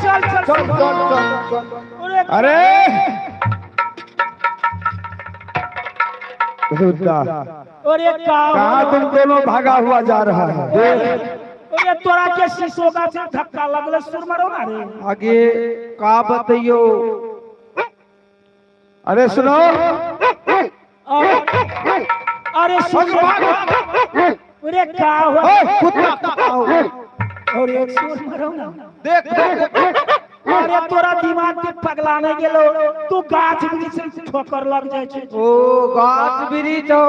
चल चल चल चल। अरे अरे कहाँ तुम दोनों भागा हुआ जा रहा है? अरे तोरा के शीशोगा से धक्का लगले सुर मरो ना रे। आगे का बताइयो? अरे सुनो, अरे सुन, अरे का हुआ? अरे सुर मरो ना। देख अरे तोरा दिमाग के पगलाने गेलो, तू गाछ वृक्ष से ठोकर लग जाय छै। ओ गाछ वृक्ष हो।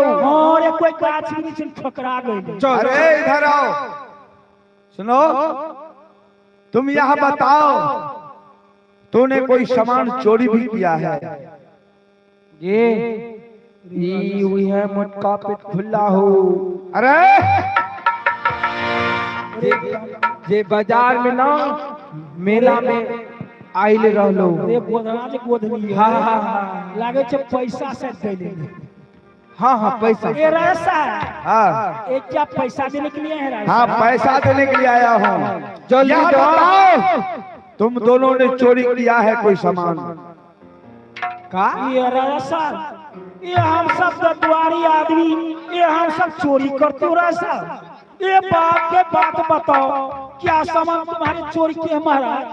अरे कोई गाछ वृक्ष से ठोकरा गई। अरे इधर आओ। सुनो, तुम यहाँ बताओ, तूने कोई सामान चोरी भी किया है? ये हुई है मटका पेट खुला हो। अरे जे बाजार में ना मेला में आइल रहलो। अरे गोदना जे गोदनी। हाँ हाँ हाँ लागे छै पैसा से देले। हाँ हाँ पैसा। ये रसा हाँ एक क्या पैसा देने के लिए है रसा? हाँ, पैसा देने के लिए आया हूँ। जल्दी यहाँ जाओ। बताओ, तुम दोनों ने चोरी किया है कोई सामान? का? ये रसा, ये हम सब दद्वारी आदमी, ये हम सब चोरी करते रसा। ये बात के बात बताओ, क्या सामान तुम्हारे चोरी किए महाराज?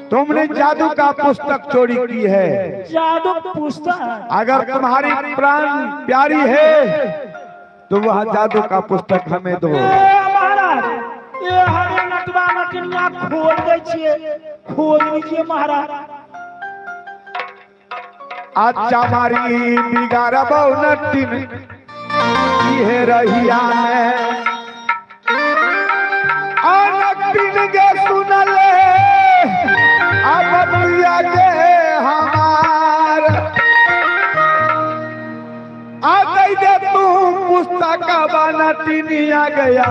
तुमने जादू का पुस्तक चोरी की है। जादू पुस्तक? अगर तुम्हारी प्राण प्यारी है तो वह जादू का पुस्तक हमें दो। महाराज, ये हरे नटवा नटनिया खोल दे छिए, खोल लीजिए महाराज। अच्छा मारी बिगाड़ बहु नटिन ये रहिया में नटिन के सुनले अब दुनिया के हमार आ गई दे तू पुस्तक बना टिनिया गया।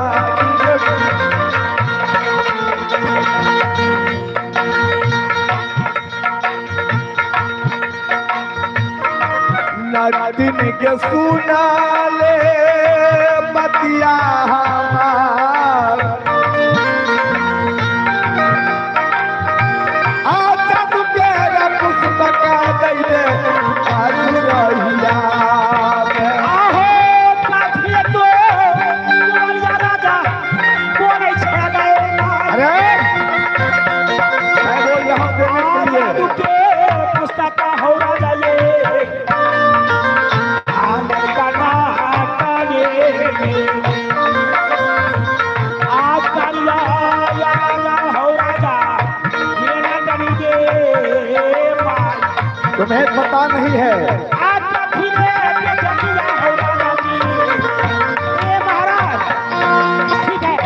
नटिन के सुना ले बतिया हमार पुस्तक दैले रहिया। आहो काफिले तो कुंवरिया राजा कोने छा गए। अरे मैं वो यहाँ देने के लिए पुस्तक हो राजा ये आनंद का नाटक आप करिया या राजा हो राजा ये ना करिए। तुम्हें पता नहीं है? ठीक है,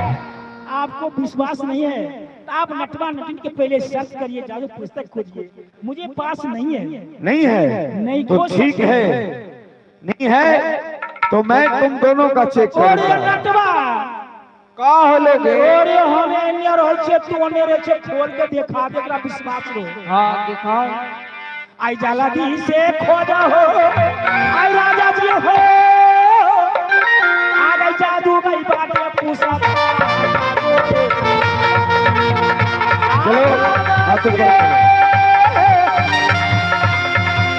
आपको विश्वास नहीं है तो आप नटवा नटिन के पहले सर्च करिए, जादू पुस्तक खोजिए। मुझे पास नहीं है। नहीं है? नहीं तो खोज ठीक सकते। है, नहीं है तो मैं तुम दोनों का चेक करूंगा। नटवा का होले अरे हमें नियर होय छे, तो मेरे छे खोल के देखा दे, एकरा विश्वास रो। हाँ दिखाओ। आई जाला दी से खोजा हो, आई राजा जी हो, आ गई जादू गई बाटे पूछा। चलो हाथ ऊपर करो।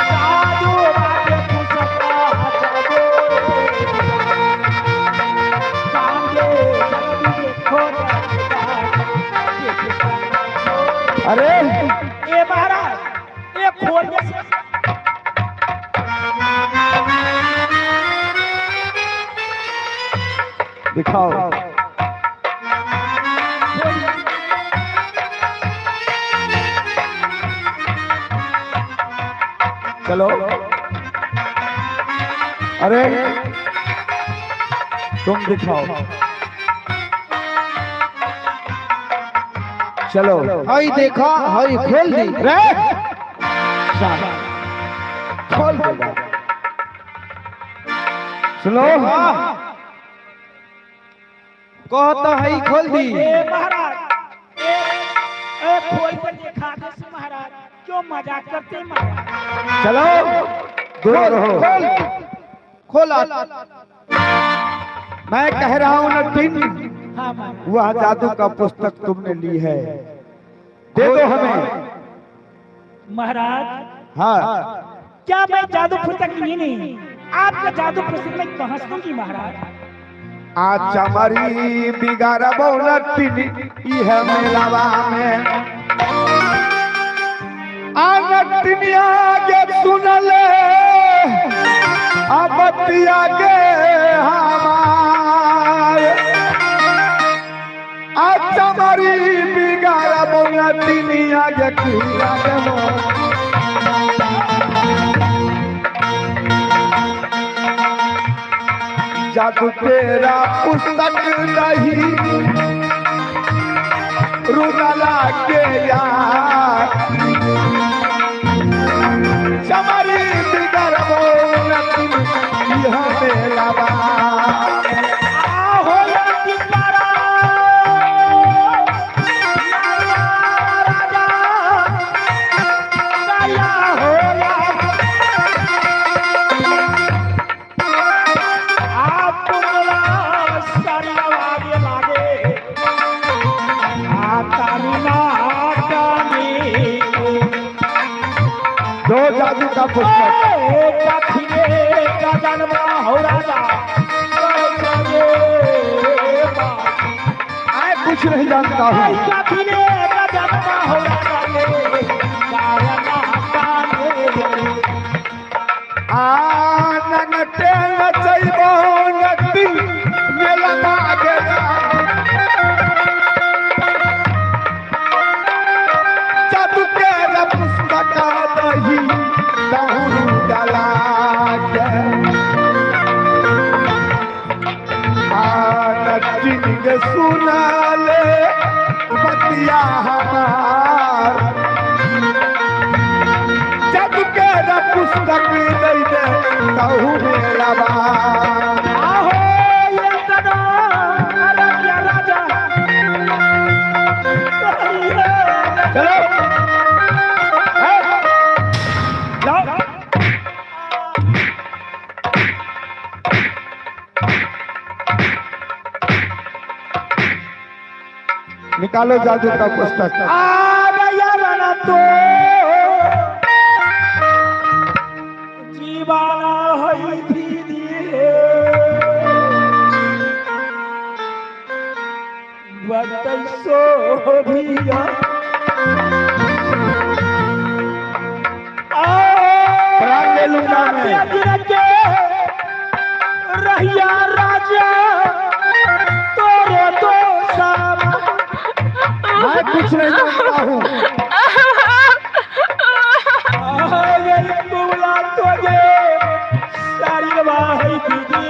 जादू बाटे पूछा अरे ए महाराज, ये खोलने से दिखाओ। चलो। अरे तुम दिखाओ। चलो। हई देखा, हई खोल दी रे खोल दे। सुनो, कहता हई खोल दी। ए महाराज, ए खोल कर देखा दे से महाराज, क्यों मजाक करते हैं महाराज? चलो दूर रहो। खोला। मैं कह रहा हूं नटिन, हाँ महाराज। वह जादू का पुस्तक तुमने ली है, दे दो हमें। महाराज हाँ क्या मैं जादू पुस्तक लिए नहीं, आपका जादू पुस्तक मैं कहाँ से दूंगी महाराज? आज हमारी बिगाड़ बौलती है मेलावा में, आनतिनिया के सुन ले अबतिया के हमारे, आज हमारी बिगाड़ बौलती के किया के जादू तेरा पुस्तक नहीं रुदला के यार, हमारी बिगड़ बोलती यह मेला आहो या किनारा, राजा, दया हो या। आप तुमरा सारी आवाज़ें लागे, तारी ना तारी। दो जादू का पुस्तक। मैं कुछ नहीं जानता हूँ। नंगटे नचैबो नटी मेला मागे जादू के पुस्तक दही दारू डाला के नचिन के सुना ले बतिया हमार, जादू के पुस्तक दे दे कहू मेरा आहो ये कदा राजा राजा। चलो जाओ। निकालो जादू का पुस्तक। आ गया बना तो जीवाना है दीदी, बतैसो भैया प्राण ले लूंगा मैं। रहिया राजा तोरे तो सामा। मैं कुछ नहीं जानता हूँ। बोला तो ये सारी वाही दीदी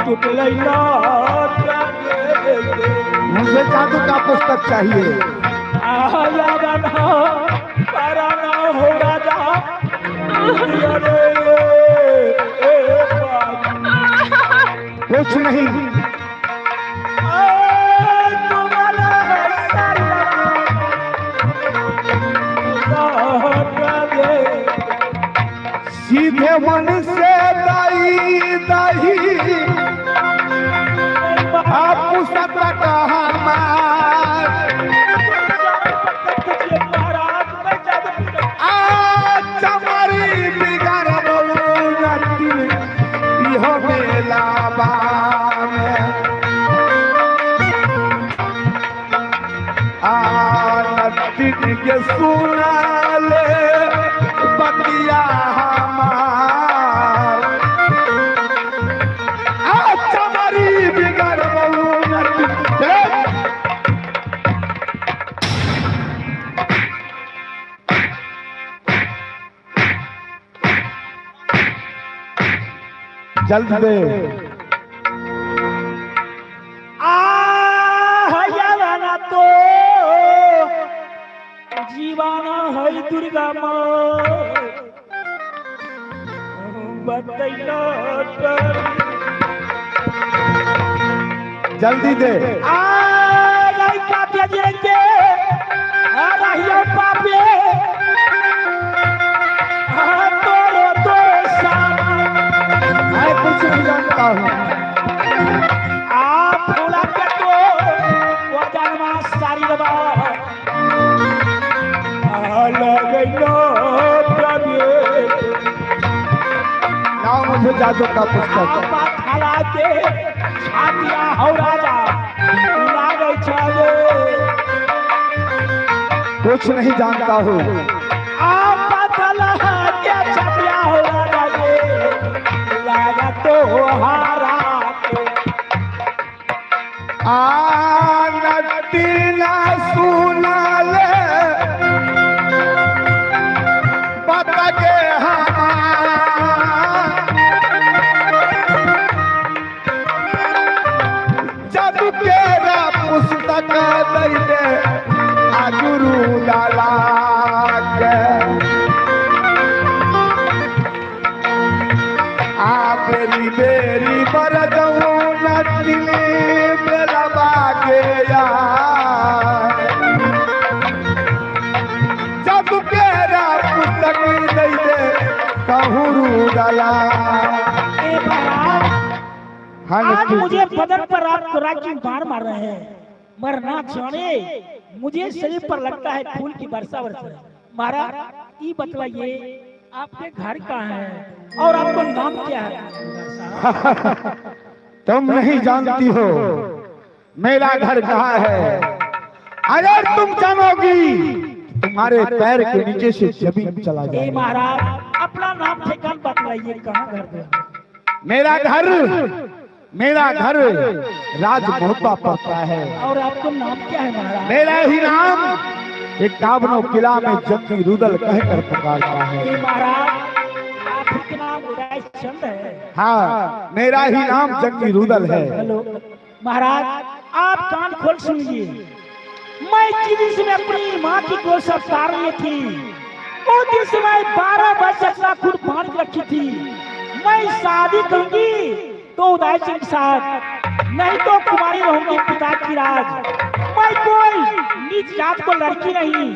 टुकल मुझे जादू का पुस्तक चाहिए। हो राजा। कुछ नहीं। सीधे मन से दाई दाही आप पुस्तक हमार, आज हमारी बिगाड़ बोलती यह मेला में, नटिन के सुना ले बतिया हमार, आज हमारी बिगाड़ बोलती। जल्द दे। ना तो जीवाना है दुर्गा माँ बतैला जल्दी दे। पापे जेके रहियो पापे मैं कुछ नहीं जानता हूँ। आइल बा लगैलो प्रवेश लाओ मुझे जादू का पुस्तक। बात हला के छातिया हो राजा लागै छले कुछ नहीं जानता हूँ। आप बदला के छातिया हो राजा के लागा तो हारा नटीला सुनाले बता के जादू केरा पुस्तक दई दे गुरु लाला के बेरी बेरी बरदऊ नटली बेला बागे जब केरा पुस्तक दई दे कहूरू डाला। आज मुझे बदन पर आप राखी मार मार रहे हैं मरना जाने मुझे शरीर पर लगता है फूल की वर्षा वर्षा। मारा ये बतलाइए आपके घर कहाँ है और आपका नाम क्या है? तुम नहीं जानती हो मेरा घर कहाँ है। अगर तुम जानोगी तुम्हारे पैर के नीचे से जमीन चला जाएगा। महाराज अपना नाम ठिकाना बतलाइए कहाँ घर है? मेरा घर राजमोहब्बा पड़ता है। और आपका नाम क्या है महाराज? मेरा ही नाम एक काबनो किला में जंगी रुदल कहकर पुकारता है। महाराज आपका नाम उदय चंद है? हाँ मेरा ही नाम जंगी रुदल है। हेलो महाराज आप कान खोल सुनिए। मैं जिस में अपनी माँ की गोद से उतार ली थी वो दिन से मैं 12 वर्ष अपना खुद बांध रखी थी। मैं शादी करूंगी तो उदय सिंह के साथ नहीं तो कुमारी रहूंगी पिता की राज। मैं कोई नीच जात को लड़की नहीं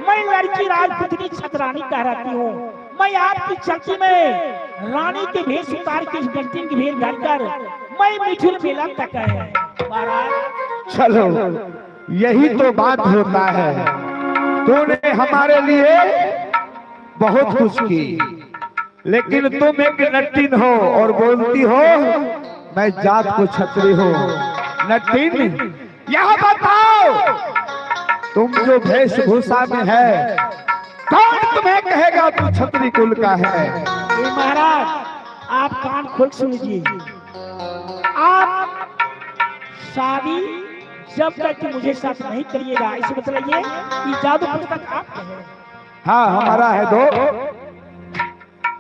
मैं लड़की राजपुत्री छतरानी कहलाती हूँ। मैं आपकी चलती में रानी के भेष उतार के गंटीन की भेड़ धरकर मैं मिठुन मेला तक है। महाराज चलो यही तो बात होता है। तूने हमारे लिए बहुत कुछ की लेकिन तुम एक नट्टिन हो और बोलती हो मैं जात को छतरी हो। नट्टिन यह बताओ तुम जो वेशभूषा में है कौन तुम्हें कहेगा तू छतरी कुल का है? महाराज आप कान खोल सुनिए। आप शादी जब तक मुझे साथ नहीं करिएगा इसे बताइए कि जादू पुस्तक आपका है? हाँ हमारा है। दो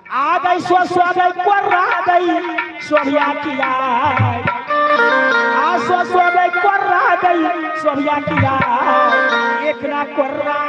आ गई स्वागत कर रहा गई सोभिया किया स्वागत कर रहा गई सोभिया किया एक ना कर रहा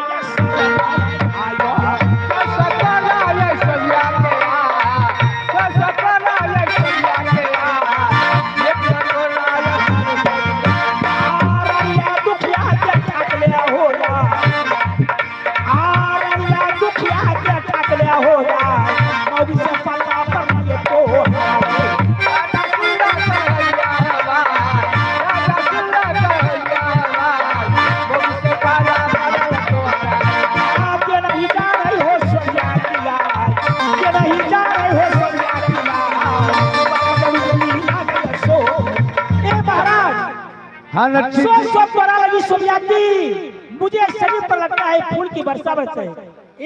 मुझे शरीर पर लगता है फूल की वर्षा बरसे।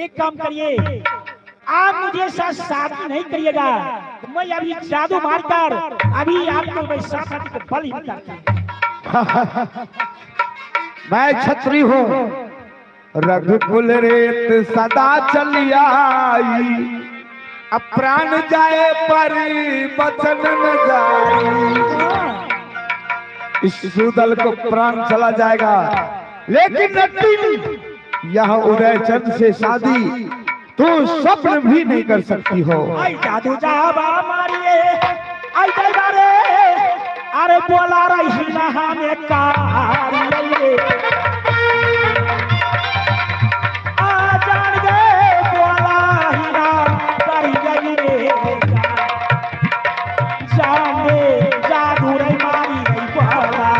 एक काम करिए आप मुझे साथ शादी नहीं करिएगा तो मैं अभी जादू मारकर अभी आपको मैं साथ को बलि करता। मैं छत्री हूँ रघुकुल रेत सदा चली आई अप्राण जाए पर बचन न जाए। इस सुदल को प्राण चला जाएगा लेकिन नट्टिन यह उदय चंद से शादी तू स्वप्न भी नहीं कर सकती हो। आई जादू जाबा मारिए आई जारे अरे बोला रही ना हमें कारिए आ जान गए बोला ही ना करी गई रे जाने जादू रे मारी गई बोला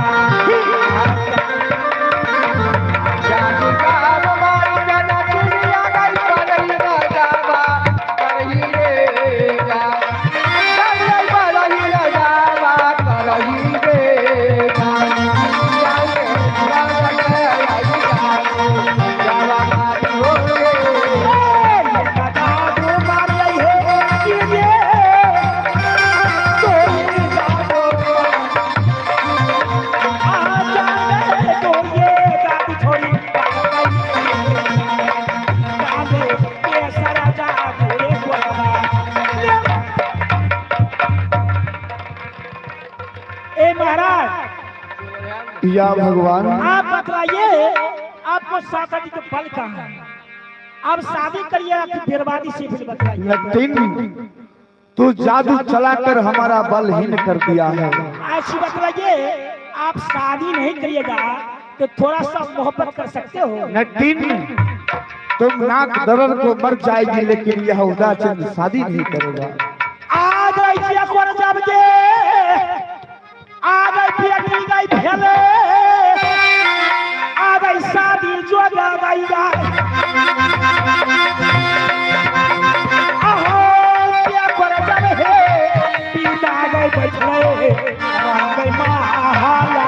या भगवान, आप बतलाइए आपको शादी के फल कहाँ है? आप शादी करिए कि बर्बादी से फिर बतलाइए। नटिन, तू जादू चलाकर हमारा बलहीन कर दिया है। ऐसी बतलाइए, आप शादी नहीं करिएगा तो थोड़ा सा मोहब्बत कर सकते हो। नटिन, तुम नाक दरर को मर जाएगी लेकिन यह उदाचंद शादी नहीं करेगा। आ गई जिया को जब जे आ गई पियनी गई भेले आ गई शादी जो गई आहो क्या कर जब हे पीता गई बैठले आ गई माला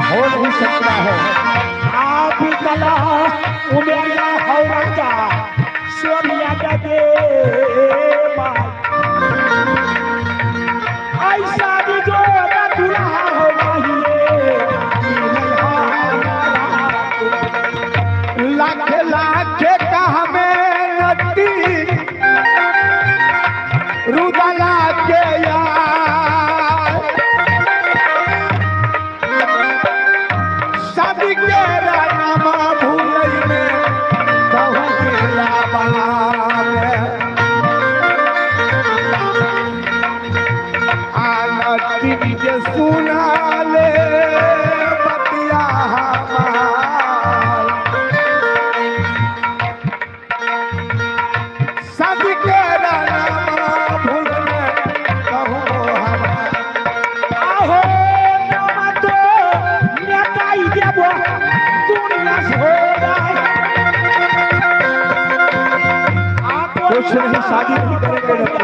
हो नहीं सकता है। आप कला उमेरिया हो रंगा सोनिया का दे शादी जो दूल्हा हो लाख लाख कहा में नटी रुदला के यार शादी के नामा भूल में कहूँ के लाबार आनती के सुना ले बतिया शादी के नामा भूल में कहूँ आहो नामा तो नेताई देबो दुनिया हो आप कुछ नहीं, शादी नहीं करेंगे।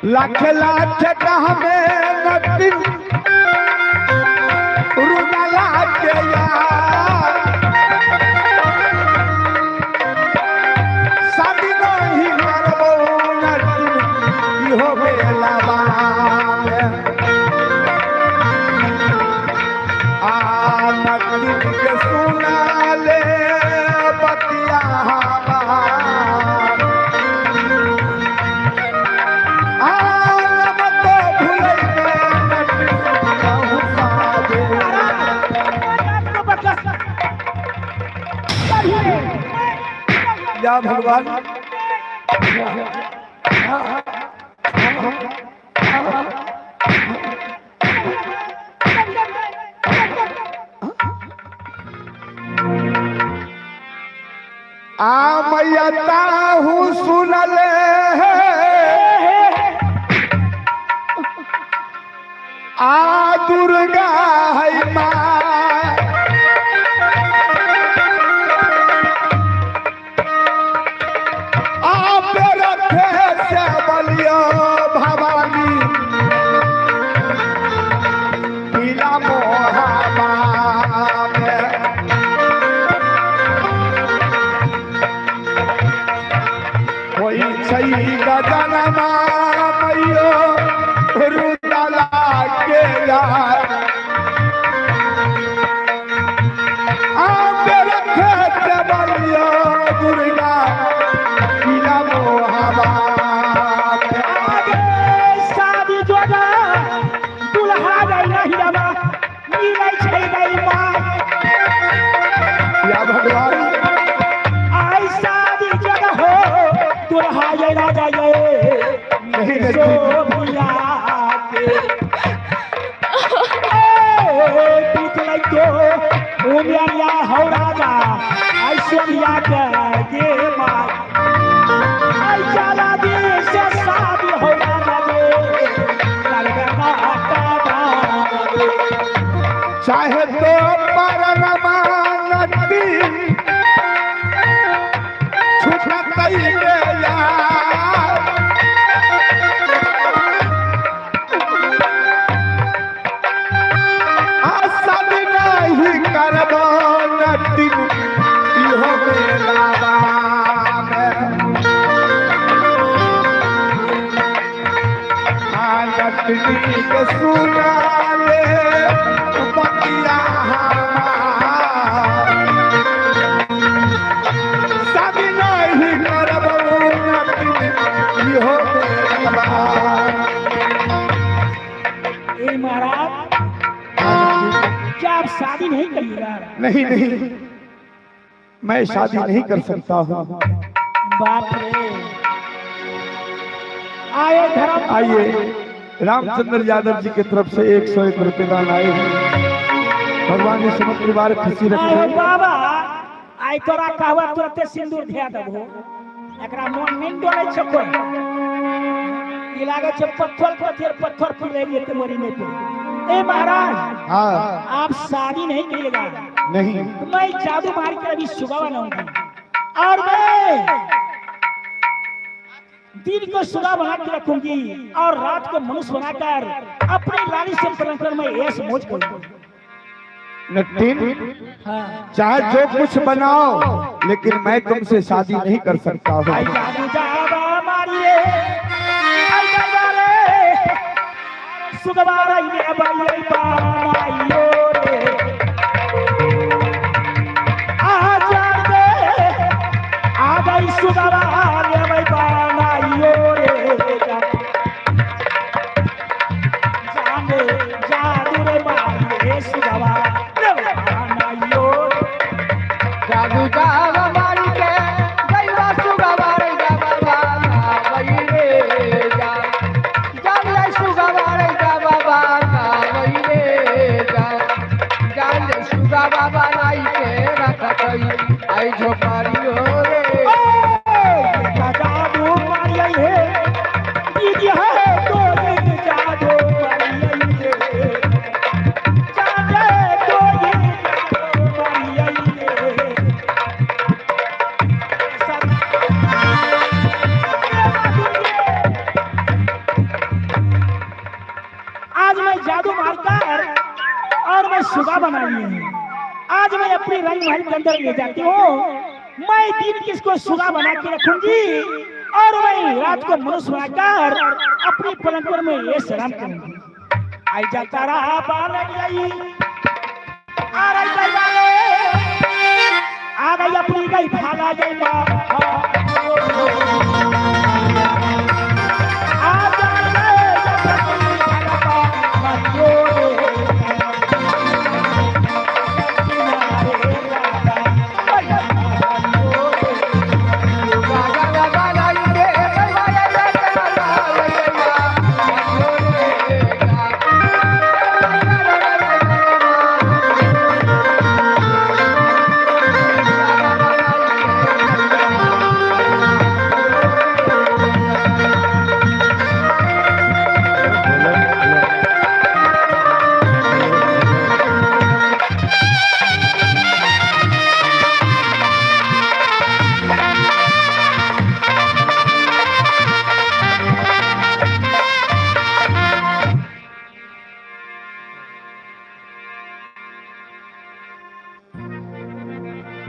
लाख लाख कहा में नटिन रुदला के यार शादी नहीं करबो नटिन इहो बेला बार आ नटिन के सुना ले बतिया या भगवान। आ मैया ताहू सुनले आ दुर्गा है माँ बलियो भवानी पीला मोहबा कोई सही गजनमा मैयो रुदला के यार बलियो दुर्गा पीला मोहबा या भगवान। आई शादी जगह हो दुल्हा जरा जाए नहीं सोभिया के पीत लग तो उमिया हो राजा आई सोभिया के माँ आई चला दी से शादी हो राजा चाहे तो परनमा नटी छुटतई के यार आसन नहीं करबो नटी इहो बेला में नटनी के सुना ले बतिया हमार शादी नहीं करबो नटनी इहो बेकार। ए महाराज, क्या आप शादी नहीं करिएगा? नहीं नहीं, मैं शादी नहीं कर सकता हूँ। बाप रे, आए धर्म, आइए, रामचंद्र यादव जी की तरफ से 101 रुपये दान आए हैं। भगवान ने समस्त परिवार खुशी आए रखे। बाबा, आई तोरा कहवा तुरते सिंदूर धिया देबो, एकरा मन नींद डोले छको, ई लागे छ पत्थर पिले ये मरी नहीं पे। ए महाराज, हाँ आप शादी नहीं करिएगा। नहीं, मैं जादू मार कर अभी सुबह बनाऊंगी और मैं दिन को सुबह बना के रखूंगी और रात को मनुष्य बनाकर अपनी लाली से पलंग मैं ऐश मौज करूंगी। नटीन, हाँ। चाहे जो कुछ बनाओ, लेकिन मैं तुमसे शादी नहीं कर सकता हूँ। आई जादू जावा मारिए, आई जावारे, सुगवारा ये बाई बाइयो रे, आ जाने, आ गई सुगवारा ये बाई बाइयो रे, जाने जादू रे मारिए सुगवारा ये बाइयो रे। जादू जावा मारी के गईवा सुगवारे जावा वही रे जा जान ले सुगवारे जावा वही रे जा जान ले सुगवा नाई के रखतई आई झोपड़ियो रे। जादू मारिए है, दीदी है तो जादू मारिए है, जाने तो ये जादू मारिए है। आज मैं जादू मारकर और मैं सुगा बना लिए हूँ। आज मैं अपनी रंग महल के अंदर ले जाती हूँ। मैं दिन किसको सुगा बना के रखूंगी और मैं रात को मनुष्य बनाकर अपनी पलंग पर मैं ये शराब करूंगी। आई जाता रहा बाले गई, आ रही गई बाले, आ गई अपनी गई भाला गई बा। आ जाए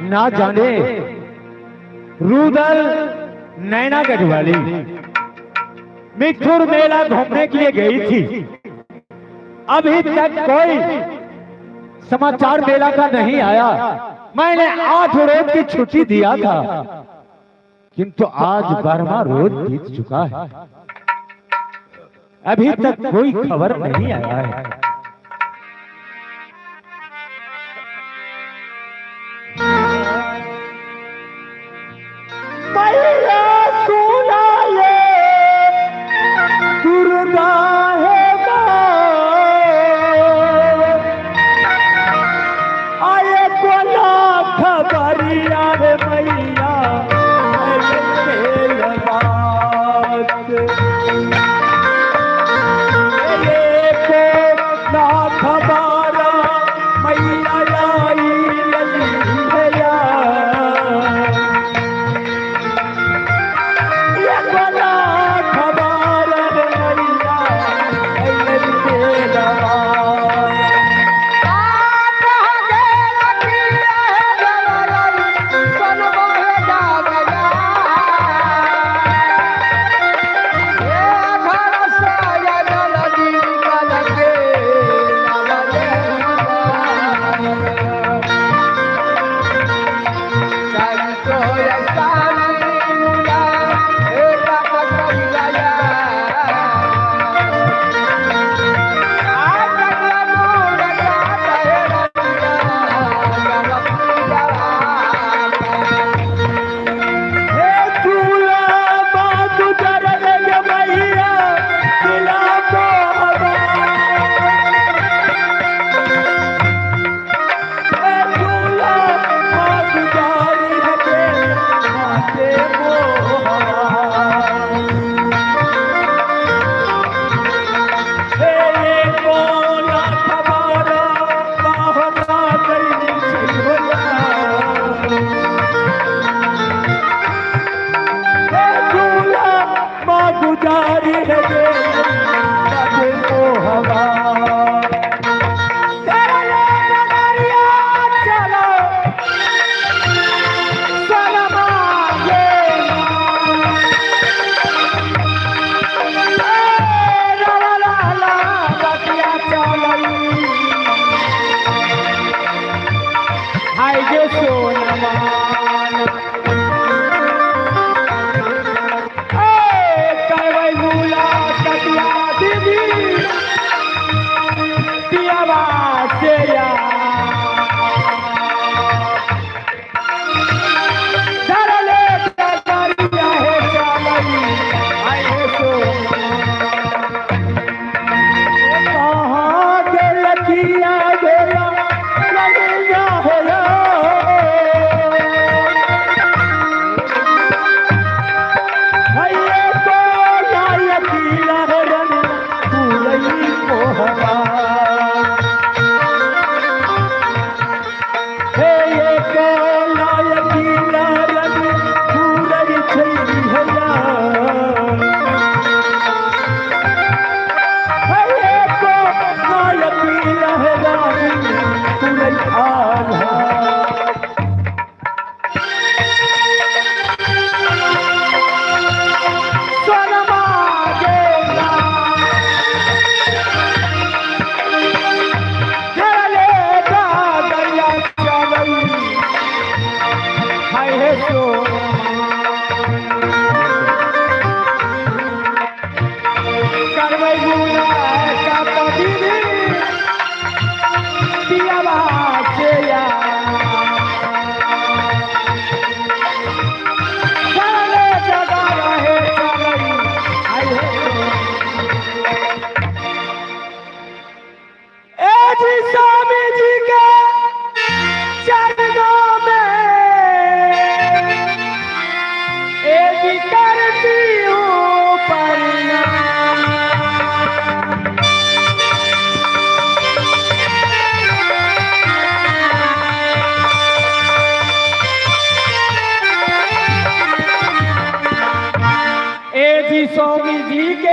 ना जाने रुदल नैनागढ़ वाली मिठुर मेला घूमने के लिए गई थी। अभी तक कोई समाचार मेला का नहीं आया। मैंने 8 रोज की छुट्टी दिया था, किंतु आज 12वां रोज बीत चुका है, अभी तक कोई खबर नहीं आया है।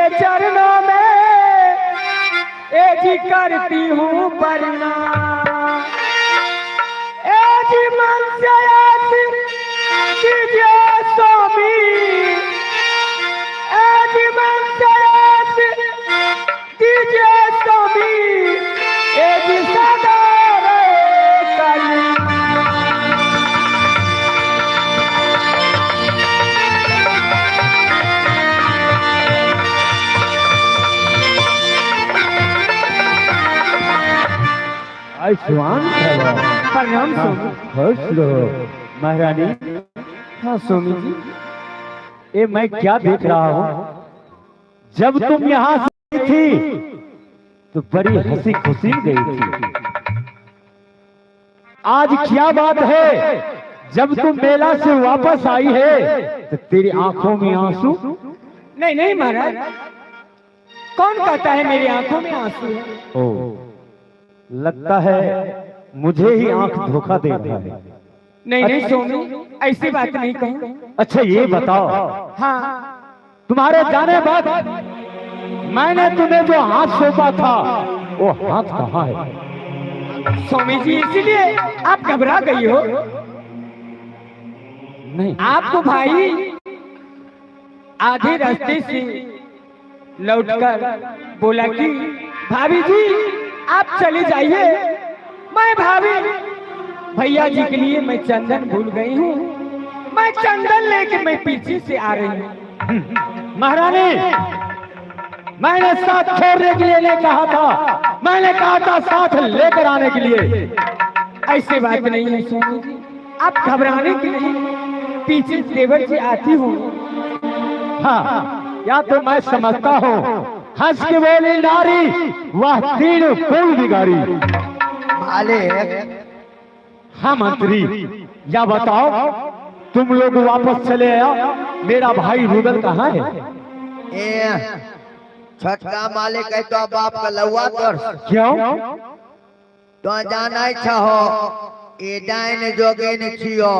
के चरणों में ए जी करती हूँ प्रणाम। ए जी मन से आशीष कीजिए स्वामी, ए जी मन से आशीष कीजिए स्वामी, ए जी सदा कली। आयुष्मान प्रणाम स्वामी। खुश रहो महारानी। हाँ स्वामी जी। ये मैं क्या देख रहा हूँ, जब तुम यहाँ से गई थी तो बड़ी हंसी खुशी गई थी। आज क्या बात है, जब तुम मेला से वापस आई है तो तेरी आंखों में आंसू? नहीं नहीं महाराज, कौन कहता है मेरी आंखों में आंसू है? ओ, लगता है मुझे ही आंख धोखा दे रहा है। नहीं नहीं स्वामी, ऐसी बात नहीं कहूँ। अच्छा ये बताओ, हाँ तुम्हारे जाने बाद मैंने तुम्हें जो हाथ सौंपा था वो हाथ कहाँ है? स्वामी जी, इसीलिए आप घबरा गई हो। नहीं, आपको भाई आधे रास्ते से लौटकर बोला कि भाभी जी आप चले जाइए, मैं भाभी भैया जी के लिए मैं चंदन भूल गई हूँ, मैं चंदन लेके मैं पीछे से आ रही हूँ। महारानी, मैंने साथ छोड़ने के लिए नहीं कहा था, मैंने कहा था साथ लेकर आने के लिए। ऐसे बात नहीं है स्वामी जी, आप घबराने की नहीं, पीछे से देवर जी आती हूँ। हाँ, या तो मैं समझता हूँ हंस के बोली नारी वह तीन कुल बिगाड़ी। हाँ मंत्री, या बताओ तुम लोग वापस चले आया, मेरा भाई रुदल कहाँ है? छठका मालिक है तो बाप का लौआ तोर क्यों? तो जाना चाहो ए डाइन जोगिन छियो,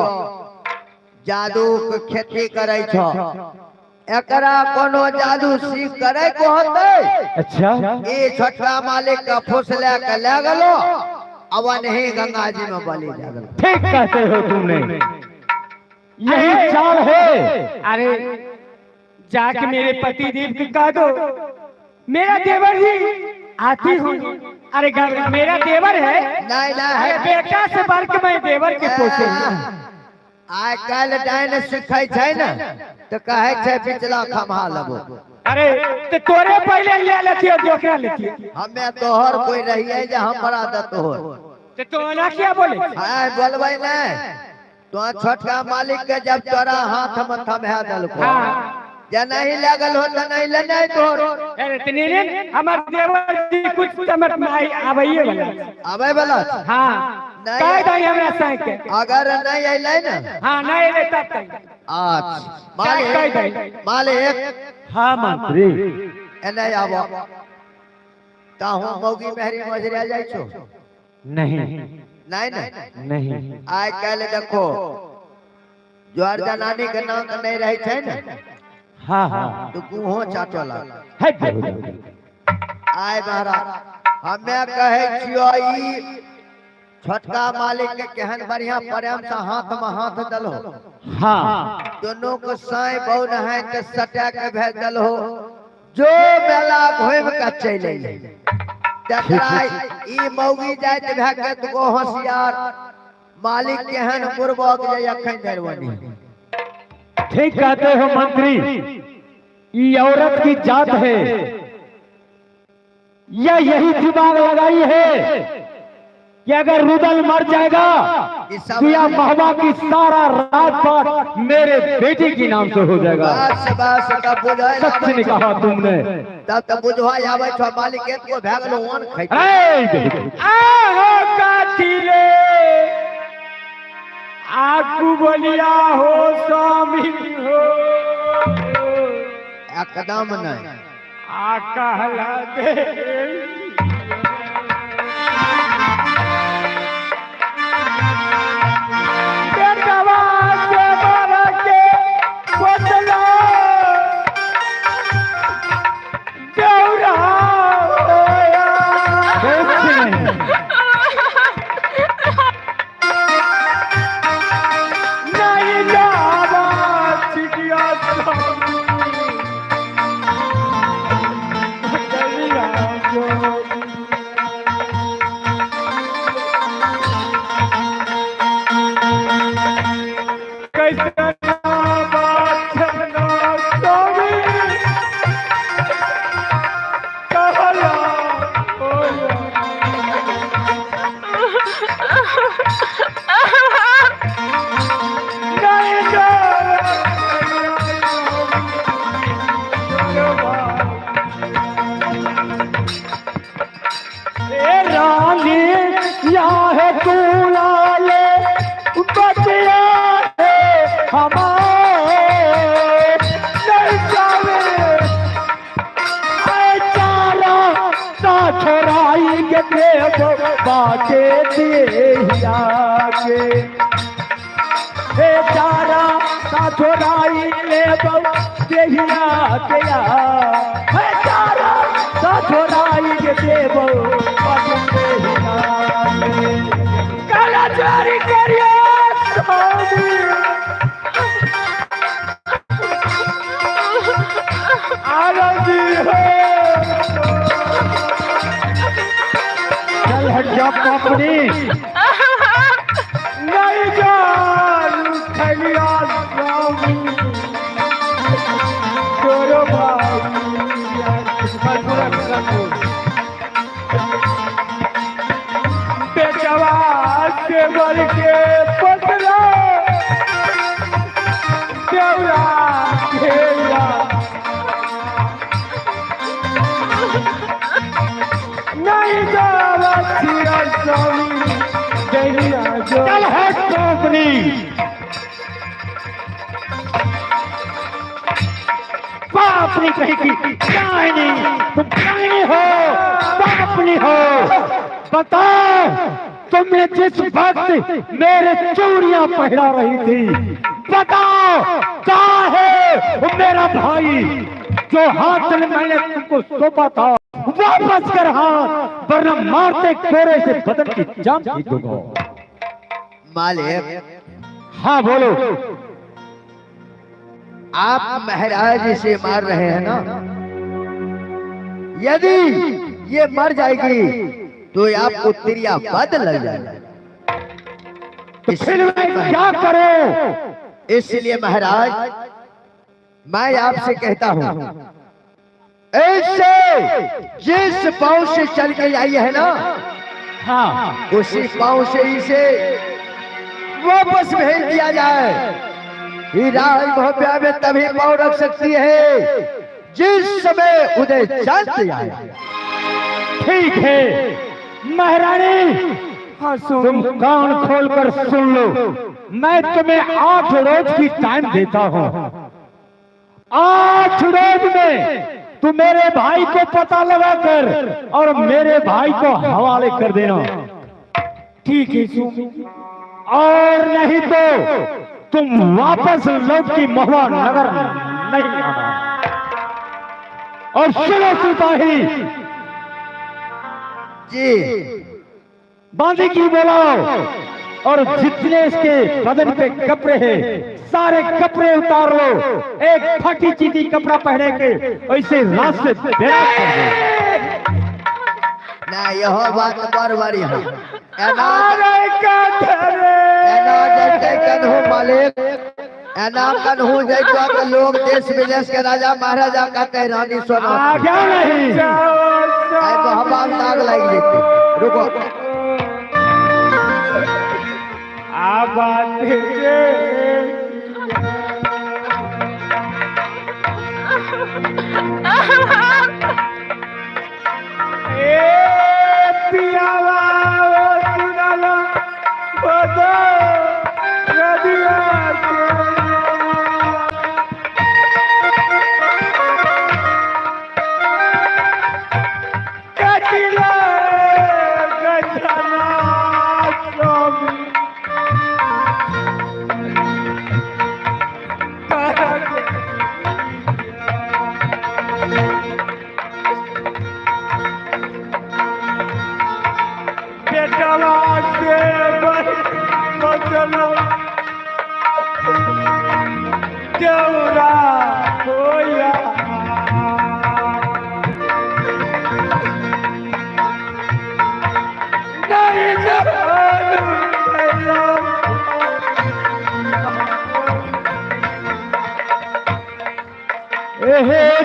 जादू के खेती करे छो, एकरा कोनो जादू सीख करे को होते। अच्छा, ए छठका मालिक का फुसले के ले गलो, अब नहीं गंगा जी में बलि जागल। ठीक कहते हो तुमने, यही चाल है। अरे जाके मेरे पति देव को कह दो, मेरा देवर ही आती हूँ। अरे मेरा देवर है, नहीं नहीं अरे बेटा से बढ़ के मैं देवर के पोसे। आइ काल डाइन सीखे छै न तो कहे छै पिछला खम्हा लबो। अरे तो तोरे पहले ले लेती हो, जोकरा लेती हो। हमें तोहर कोई रहिए जे हमरा द तोहर, तो तोला क्या बोले? हां बोलबै नहीं तो छोटका मालिक के जब तोरा हाथ में थमे दलको, हाँ। जे नहीं लागल हो त नहीं ले नहीं तोहर। अरे तने ने हमर देवर जी कुछ समझ में आबैये वाला। आबै वाला? हाँ नहीं। कह दई हमरा साथ के। अगर नहीं अइलै न, हाँ नहीं ले तब तक। अच्छा कह दई। मालिक हाँ मंत्री, एने आबो ताहू मौगी मेहरी मजरिया जाय छो? नहीं नहीं न नहीं, आइ काल देखो जोर जनानी के नाम नहीं रहे छै न, हाँ हाँ, तो गुहो चाटला है। आय महाराज हमें कहे छियो ई छोटका मालिक के केहन बढ़िया प्रेम से हाथ में हाथ दलो, हाँ, दोनों को साई बहु नहाय के सटा के भेज दलो, जो मेला घूम के चले जाए। जकरा ई मौगी जात भे के गो होशियार मालिक केहन बुरबक जे अखन धरवनी। ठीक कहते हो मंत्री, ये औरत की जात है, या यही दिमाग लगाई है कि अगर रुदल मर जाएगा तो यह महवा की सारा रात पर मेरे बेटे के नाम से हो जाएगा। बस बस तब बुझाय सच ने कहा तुमने। तब बुझवा आवे छ मालिक एक को भे गेलो ओन खाइ। आहो काथिले आकू बोलिया हो स्वामी हो, एकदम नहीं आ कहला दे बेटवा से बड़ के बदला बतिया है तू लाले बतिया है हमारे नहीं जावे चारा सा छोराई के देव बाके दिया के हे चारा सा छोराई ले देहिया गया हे चारा सा छोराई के देव बाके दिया काला चोरी करियो स्वामी आनंदी हो चल हट जा पापड़ी नहीं जान खलिया स्वामी तोरो बेचवा के बल के पतला देवरा घेरा नहीं जावा सिया स्वामी चल हट कंपनी पापनी कहीं की डायनी तुम डायनी हो पापनी हो बताओ तुमने जिस वक्त मेरे चूड़ियां पहरा रही थी बताओ कहाँ है वो मेरा भाई जो हाथ में मैंने तुमको सौंपा था वापस कर हाथ वरना मारते कोरे से बदन की जान खींच दूंगा। मालिक हाँ बोलो। आप महाराज इसे मार रहे हैं ना, यदि ये मर जाएगी तो आपको तिरिया बदल लग जाएगा। तो फिर मैं क्या करूं? इसलिए महाराज मैं आपसे कहता हूं, ऐसे जिस पांव से चल के आई है ना, हाँ उसी पांव से इसे वापस भेज दिया जाए। ये राज भव्या में तभी पांव रख सकती है जिस समय उदय चांद आए। ठीक है महारानी, तुम कान खोलकर सुन लो। मैं तुम्हें 8 रोज की टाइम देता हूँ। 8 रोज में तू मेरे भाई को पता लगा कर और मेरे भाई को हवाले कर देना। ठीक है सुन, और नहीं तो तुम वापस लौट की महुआ नगर नहीं आना। और सुनो सिपाही जी, बांधी की बोलाओ और जितने इसके बदन पे कपड़े हैं सारे कपड़े उतार लो। एक फटी चीटी कपड़ा पहने के ऐसे रास्ते बेड़ा कर दो। ना यह बात बरबरी है। मालिक एना कन्हू जैसा के लोग देश विदेश के राजा महाराजा कहते रानी सोना क्या नहीं हवा दाग लग जेते। रुको,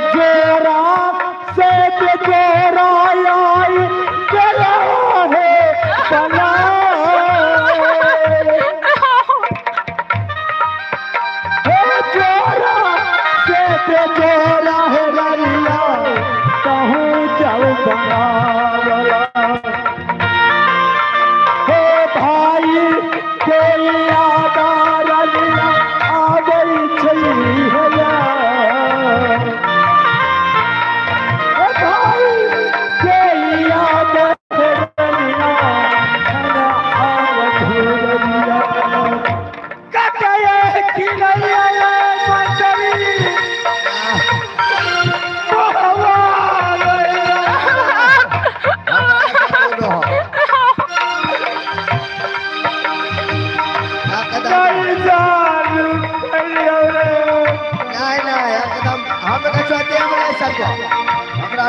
जोरा से जोरा लाई चला है बना जोरा से जोरा है गरिया कहूँ चल बना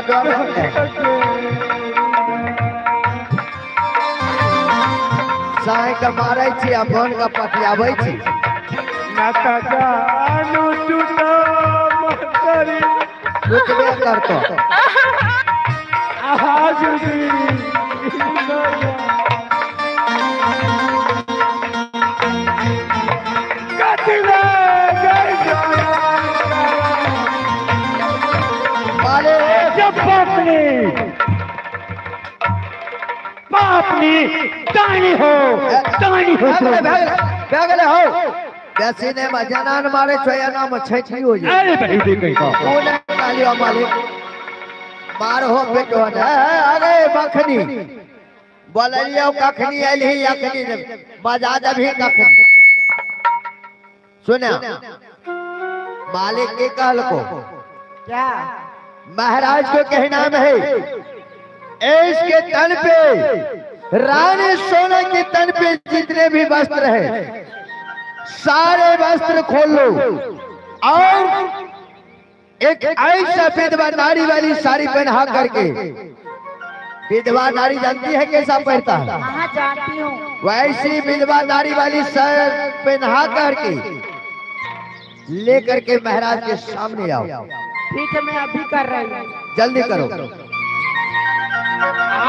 डर लगता है। साई का मारे छी अपन का पटियाबै छी। नाता जानु टूटा मतरी रुकबे करतो। आज भी कतले गई मारे जब पापनी दानी हो भागले हो बेसी ने मजानान मारे छोया नाम छैठी हो जाए। अरे भाई देख कहीं का ओने कालियो मालिक मार हो बेटो ने अरे बखनी बोललियो कखनी आइली अखनी बजा दभी कखनी सुना मालिक के कहल को क्या महाराज को कहना है इसके तन पे रानी सोने के तन पे जितने भी वस्त्र है सारे वस्त्र खोल लो और एक ऐसा विधवा नारी वाली साड़ी पहना करके विधवा नारी जानती है कैसा पहनता है हाँ जानती हूँ वैसी विधवा नारी वाली साड़ी पहना करके लेकर के महाराज के सामने आओ। ठीक है मैं अभी कर रही हूँ जल्दी करो।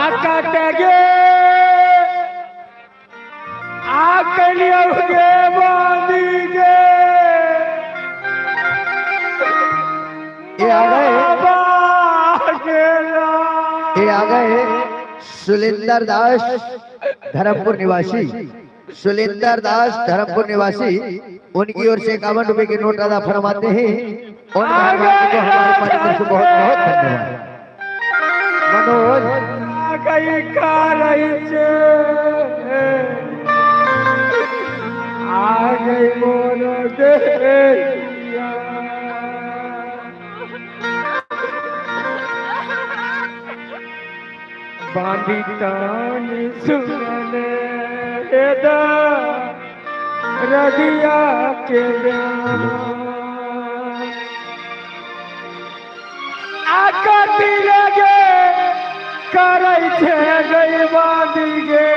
आका टगे आकलियो के बांधी के ये आ गए सुलिंदर दास धर्मपुर निवासी सुलिंदर दास धर्मपुर निवासी उनकी ओर से 51 रुपए के नोट अदा फरमाते हैं और मेहरबानी को हमारे पार्टी तरफ से बहुत बहुत धन्यवाद। मनोज गई का रही छे आ गई मोर देहिया बांधी तानी सुने एदा रगिया के ब्याह आका दिले गे करई छे गई बांधी गे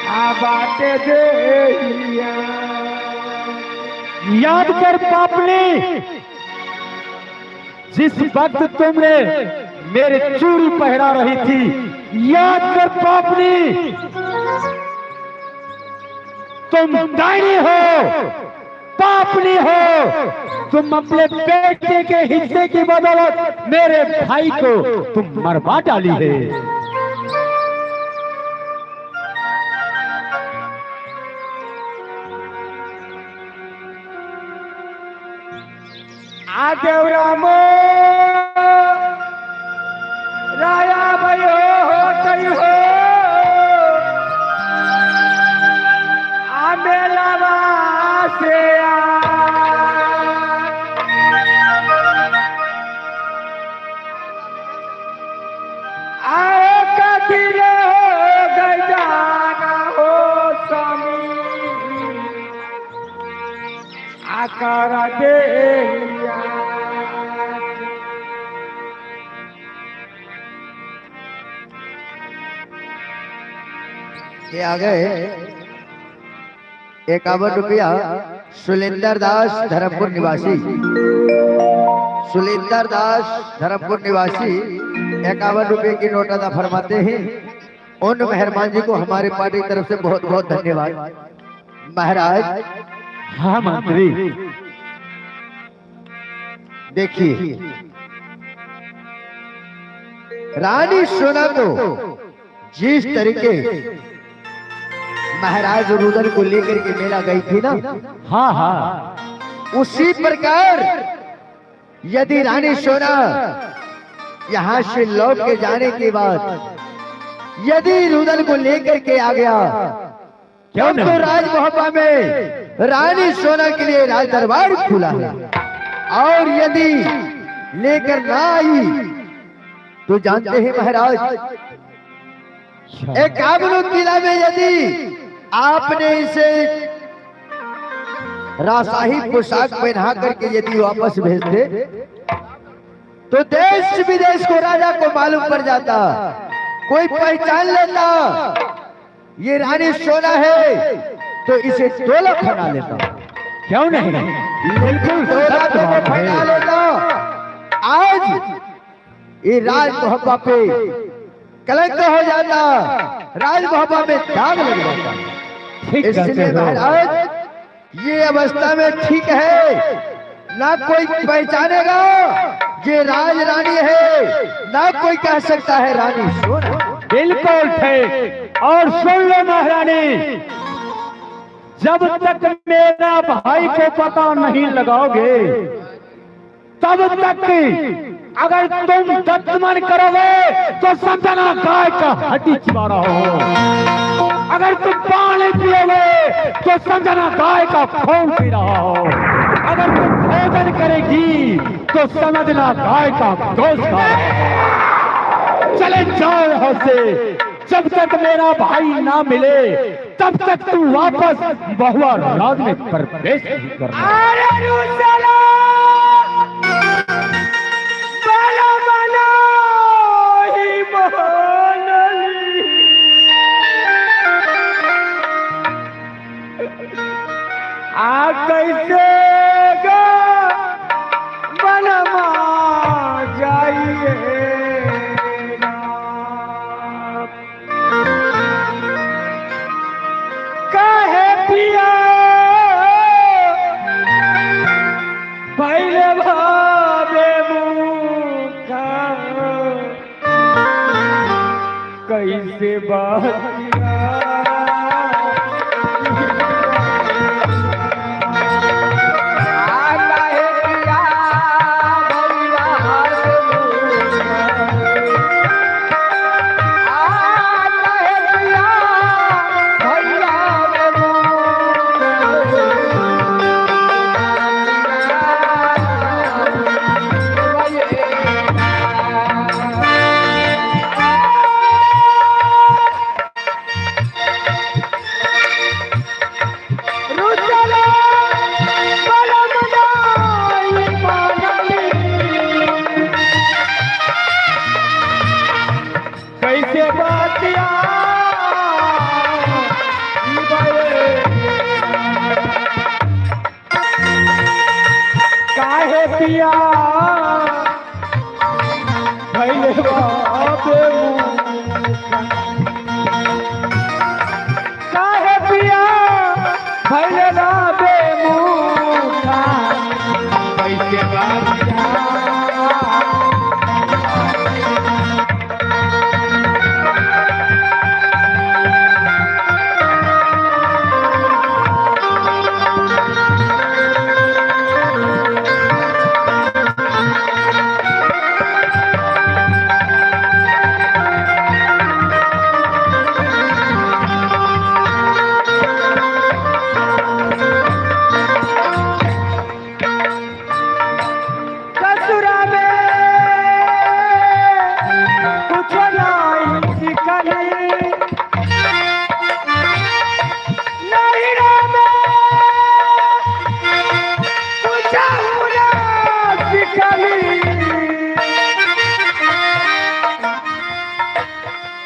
आ बाटे देहिया याद कर पापनी जिस वक्त तुमने मेरे चूड़ी पहरा रही थी याद कर पापनी तुम डायनी हो पापनी हो तुम अपने बेटे के हिस्से की बदौलत मेरे भाई को तुम मरवा डाली है आदेवराम राया भयो होतई हो आमेलावा से आओ कदिले हो गई जाना हो स्वामी आकार दे ये आ गए 51 रुपया सुलिंदर दास धर्मपुर निवासी सुलिंदर दास धर्मपुर निवासी 51 रुपए की नोट अदा फरमाते हैं उन मेहरबान जी को हमारे पार्टी की तरफ से बहुत बहुत धन्यवाद। महाराज हाँ मंत्री देखिए रानी सोना को जिस तरीके महाराज रुदन को लेकर के मेला गई थी ना हाँ हाँ उसी प्रकार यदि रानी सोना यहाँ से लौट के जाने के बाद यदि रुदन को लेकर के आ गया क्यों तो राजमहल में रानी सोना के लिए राज दरबार खुला है और यदि लेकर ना आई तो जानते हैं महाराज एक काबुल किला में यदि आपने इसे राजशाही पोशाक पहना करके यदि वापस भेज दे तो देश विदेश को राजा को मालूम पड़ जाता, कोई पहचान लेता ये रानी सोना है तो इसे 2 लाख बना लेता। क्यों नहीं? बिल्कुल 2 लाख में बना लेता। आज ये राज मोहब्बा पे कलंक हो जाता, राज मोहब्बा में दाग लग जाता। इसलिए महाराज ये अवस्था में ठीक है, ना कोई पहचानेगा ये राज रानी है, ना कोई कह सकता है रानी सोना। बिल्कुल ठीक। और सुन लो महारानी, जब तक मेरा भाई को पता नहीं लगाओगे तब तक अगर तुम दत्तमन करोगे तो समझना गाय का हड्डी चिबा रहा हो, अगर तुम पानी पियोगे तो समझना गाय का खून पी रहा हो, अगर तुम भोजन करेगी तो समझना गाय का गोश्त खा रहा हो। चले जाओ यहाँ से, जब तक मेरा भाई ना मिले तब तक तू वापस बहुआ राज में प्रवेश नहीं करना। अरे रुसला बला बला ही मोहनली, आ कैसे गा बनमा जाइए काहे पिया पहले भावे मुखा कैसे बातिया कैसे बातिया काहे पिया भैले बाबे काहे पिया भैले बाबे मुखा कैसे बातिया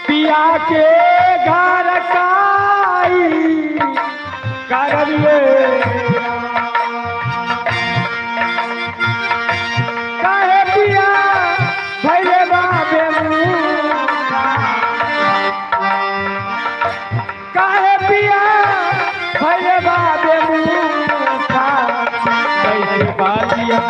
पिया के घर काई करलिए काहे पिया भैले बाबे मुखा काहे पिया भैले बाबे मुखा कैसे बातिया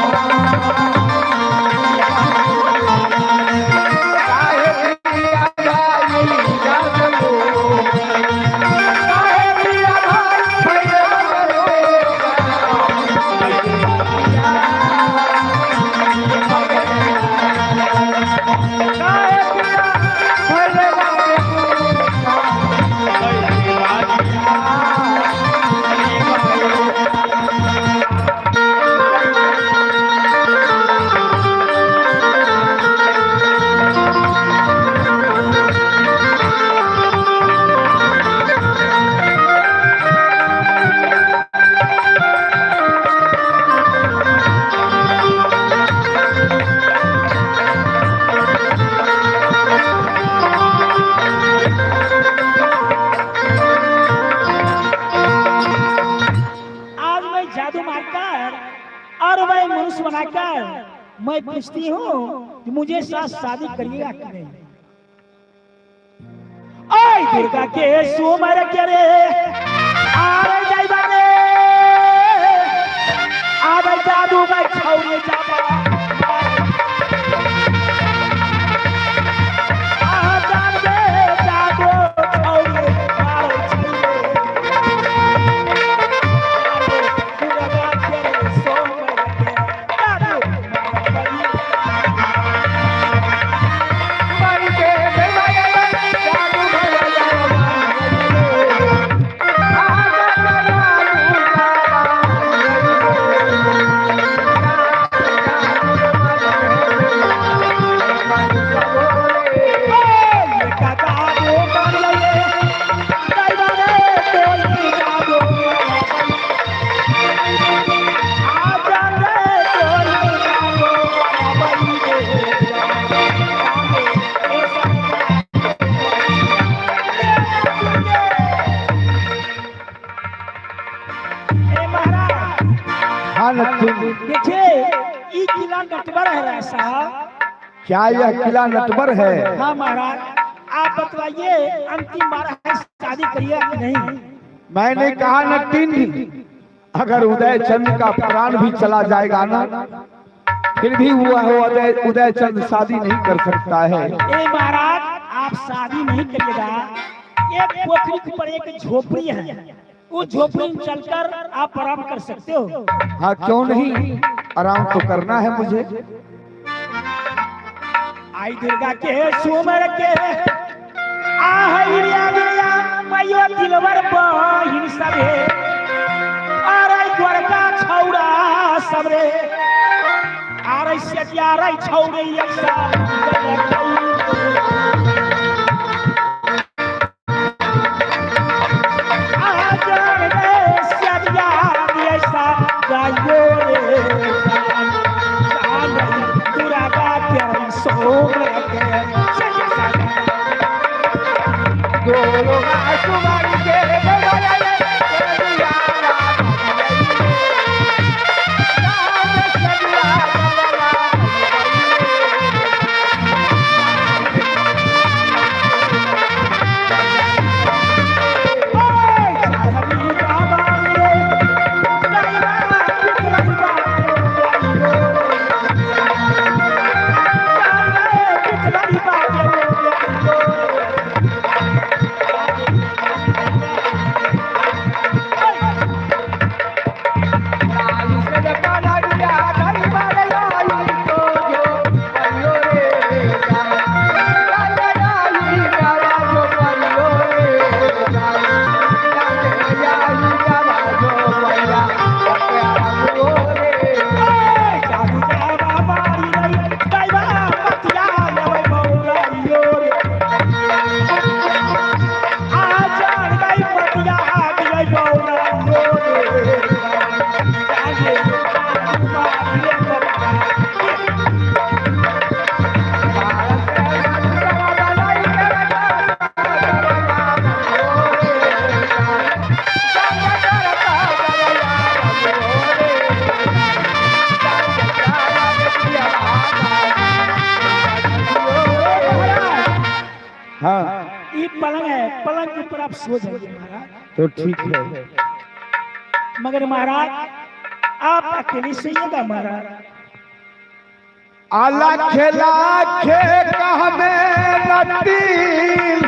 मैं पूछती हूँ कि मुझे साथ शादी करिएगा कि नहीं। ओए दुर्गा के सोमर के रे आरे जाइबा रे आबे जादू में छौरे जाबा आ जाबे जादू छौरे मारे छौरे दुर्गा के सोमर के जादू मारी के जादू हाँ नटुन, देखिए ये किला नटवर है साहब। क्या यह किला नटवर है? हाँ महाराज, आप बतलाइए अंतिम बार है शादी करिए कि नहीं। मैंने कहा नटिन, अगर उदय चंद का प्राण भी चला जाएगा ना, फिर भी हुआ हो उदय चंद शादी नहीं कर सकता है। ए महाराज, आप शादी नहीं करिएगा। एक पोखरी के ऊपर एक झोपड़ी है, उस झोपड़ी में चलकर आप आराम कर सकते हो। हाँ क्यों नहीं, आराम तो करना है मुझे। आई दुर्गा के सोमर के आहिरिया गिरिया मयो दिलवर बहिन सबे आरै द्वारका छौरा सबरे आरै सतिया रै छौरे ऐसा आजर रे सतिया ऐसा गायो रे दुर्गा के सोमर के दोनों आसमान के बगल हाँ ये पलंग है, पलंग के ऊपर आप सो जाइए महाराज। तो ठीक है, मगर महाराज आप अकेले सोइएगा महाराज। आला खेला खे कहमे नटील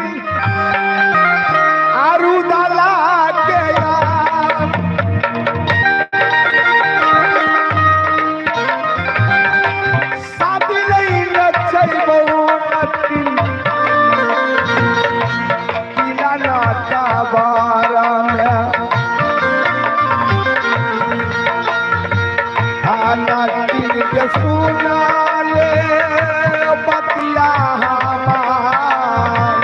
आरुदाला के यार शादी नहीं नचैबो नटील किला नाता बारा में आना दिन के सुना ले बतिया हमार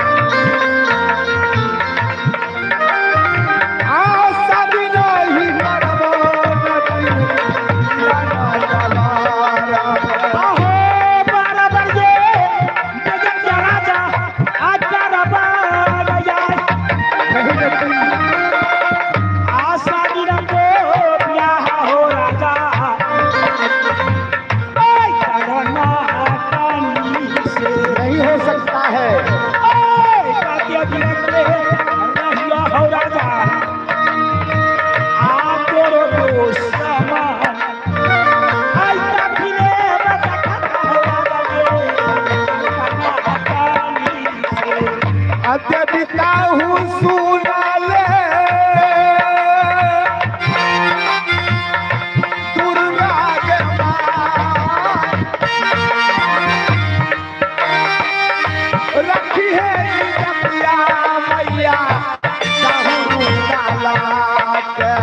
अत्यधिका हूँ सुना ले दुर्गा के माँ रखी है जपिया मैया साहू डाला के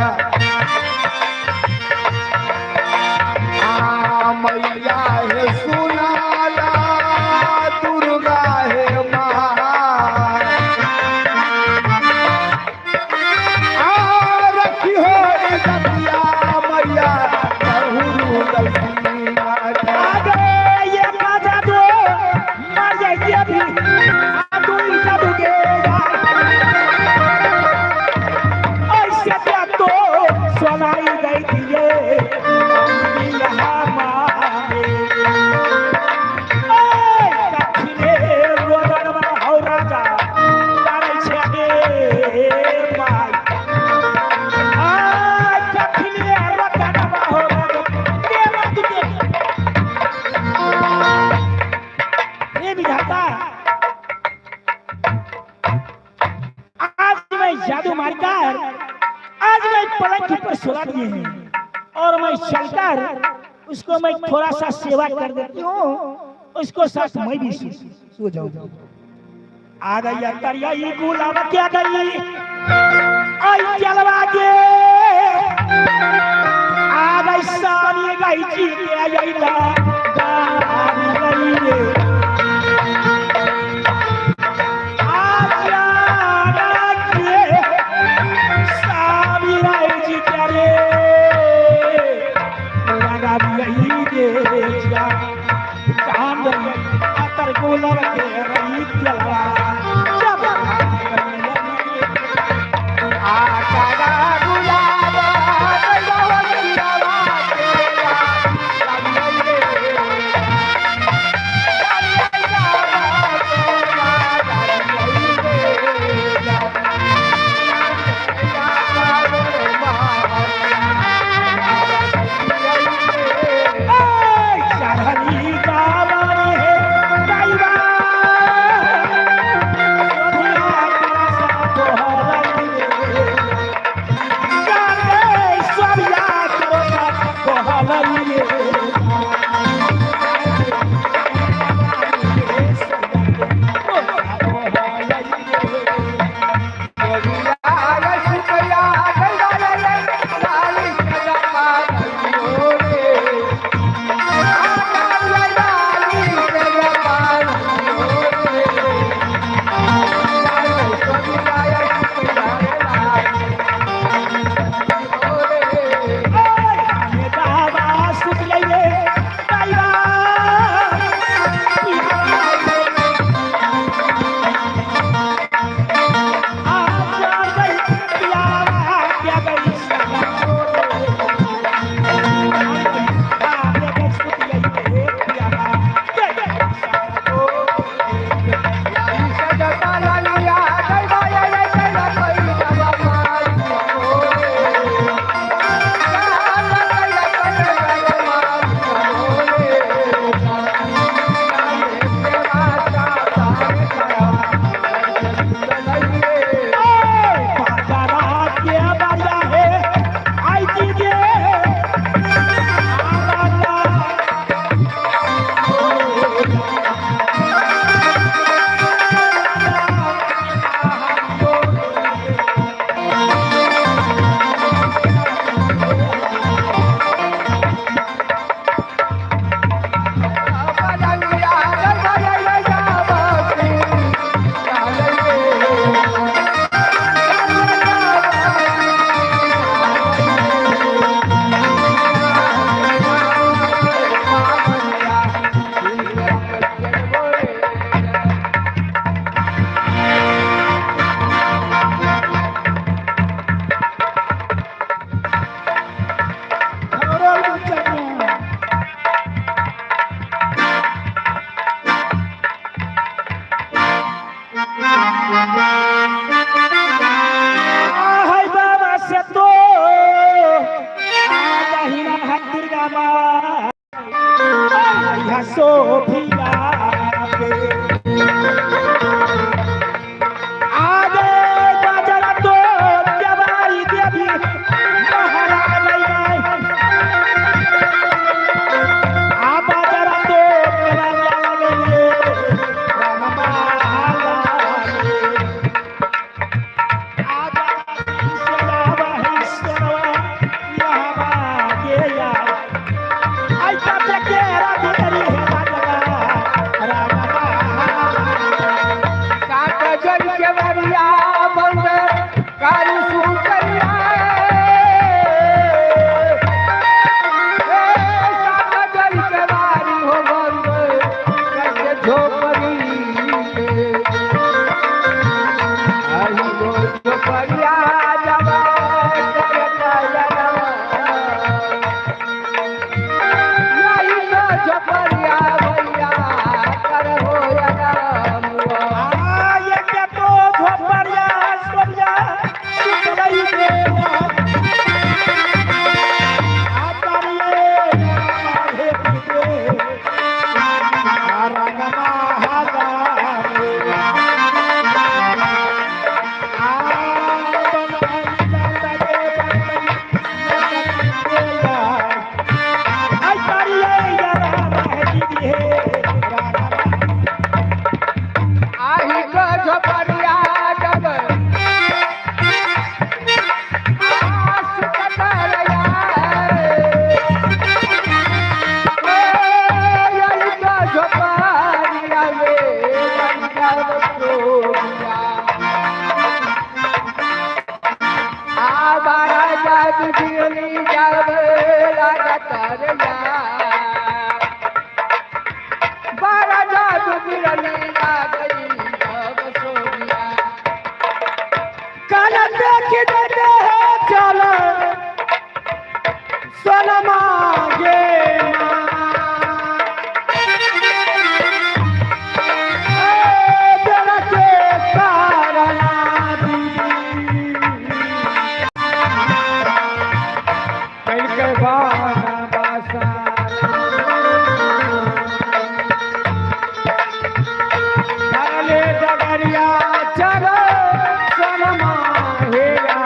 मैया है सुनाला दुर्गा है माँ रखी हो जपिया मैया सहू गलती आगे ये बाजा दो मर जाएगी अभी आदू इटा दुगेगा ऐसे क्या तो सुनाई गई थी ये यहाँ मांगे दक्षिणे रोदन में हो राजा तारे छे माई दक्षिणे रोदन में हो राजा देवा ये विधाता आज मैं जादू मारकर आज मैं पलंग के ऊपर सुला दिए हैं और मैं चलकर उसको मैं थोड़ा सा सेवा कर देती हूँ उसको साथ मैं भी सो जाऊँ आ गई अंतरिया ये गुलाब क्या गई आई जलवा के आ गई सानी गई जी के आई ला गई रे गुलाब के रही जलवा जब आका गुलाब झोपड़िया जब आस कटरिया ललिता झोपड़िया में जब सोनिया आवारा जब बिजली जब लागतरिया बारा जब बिजली लागई जब सोनिया काला देख देते हैं चलो सोनमा गे बेड़ा के कारण कल के बाना बासा चले डगरिया चलो सोनमा हेरा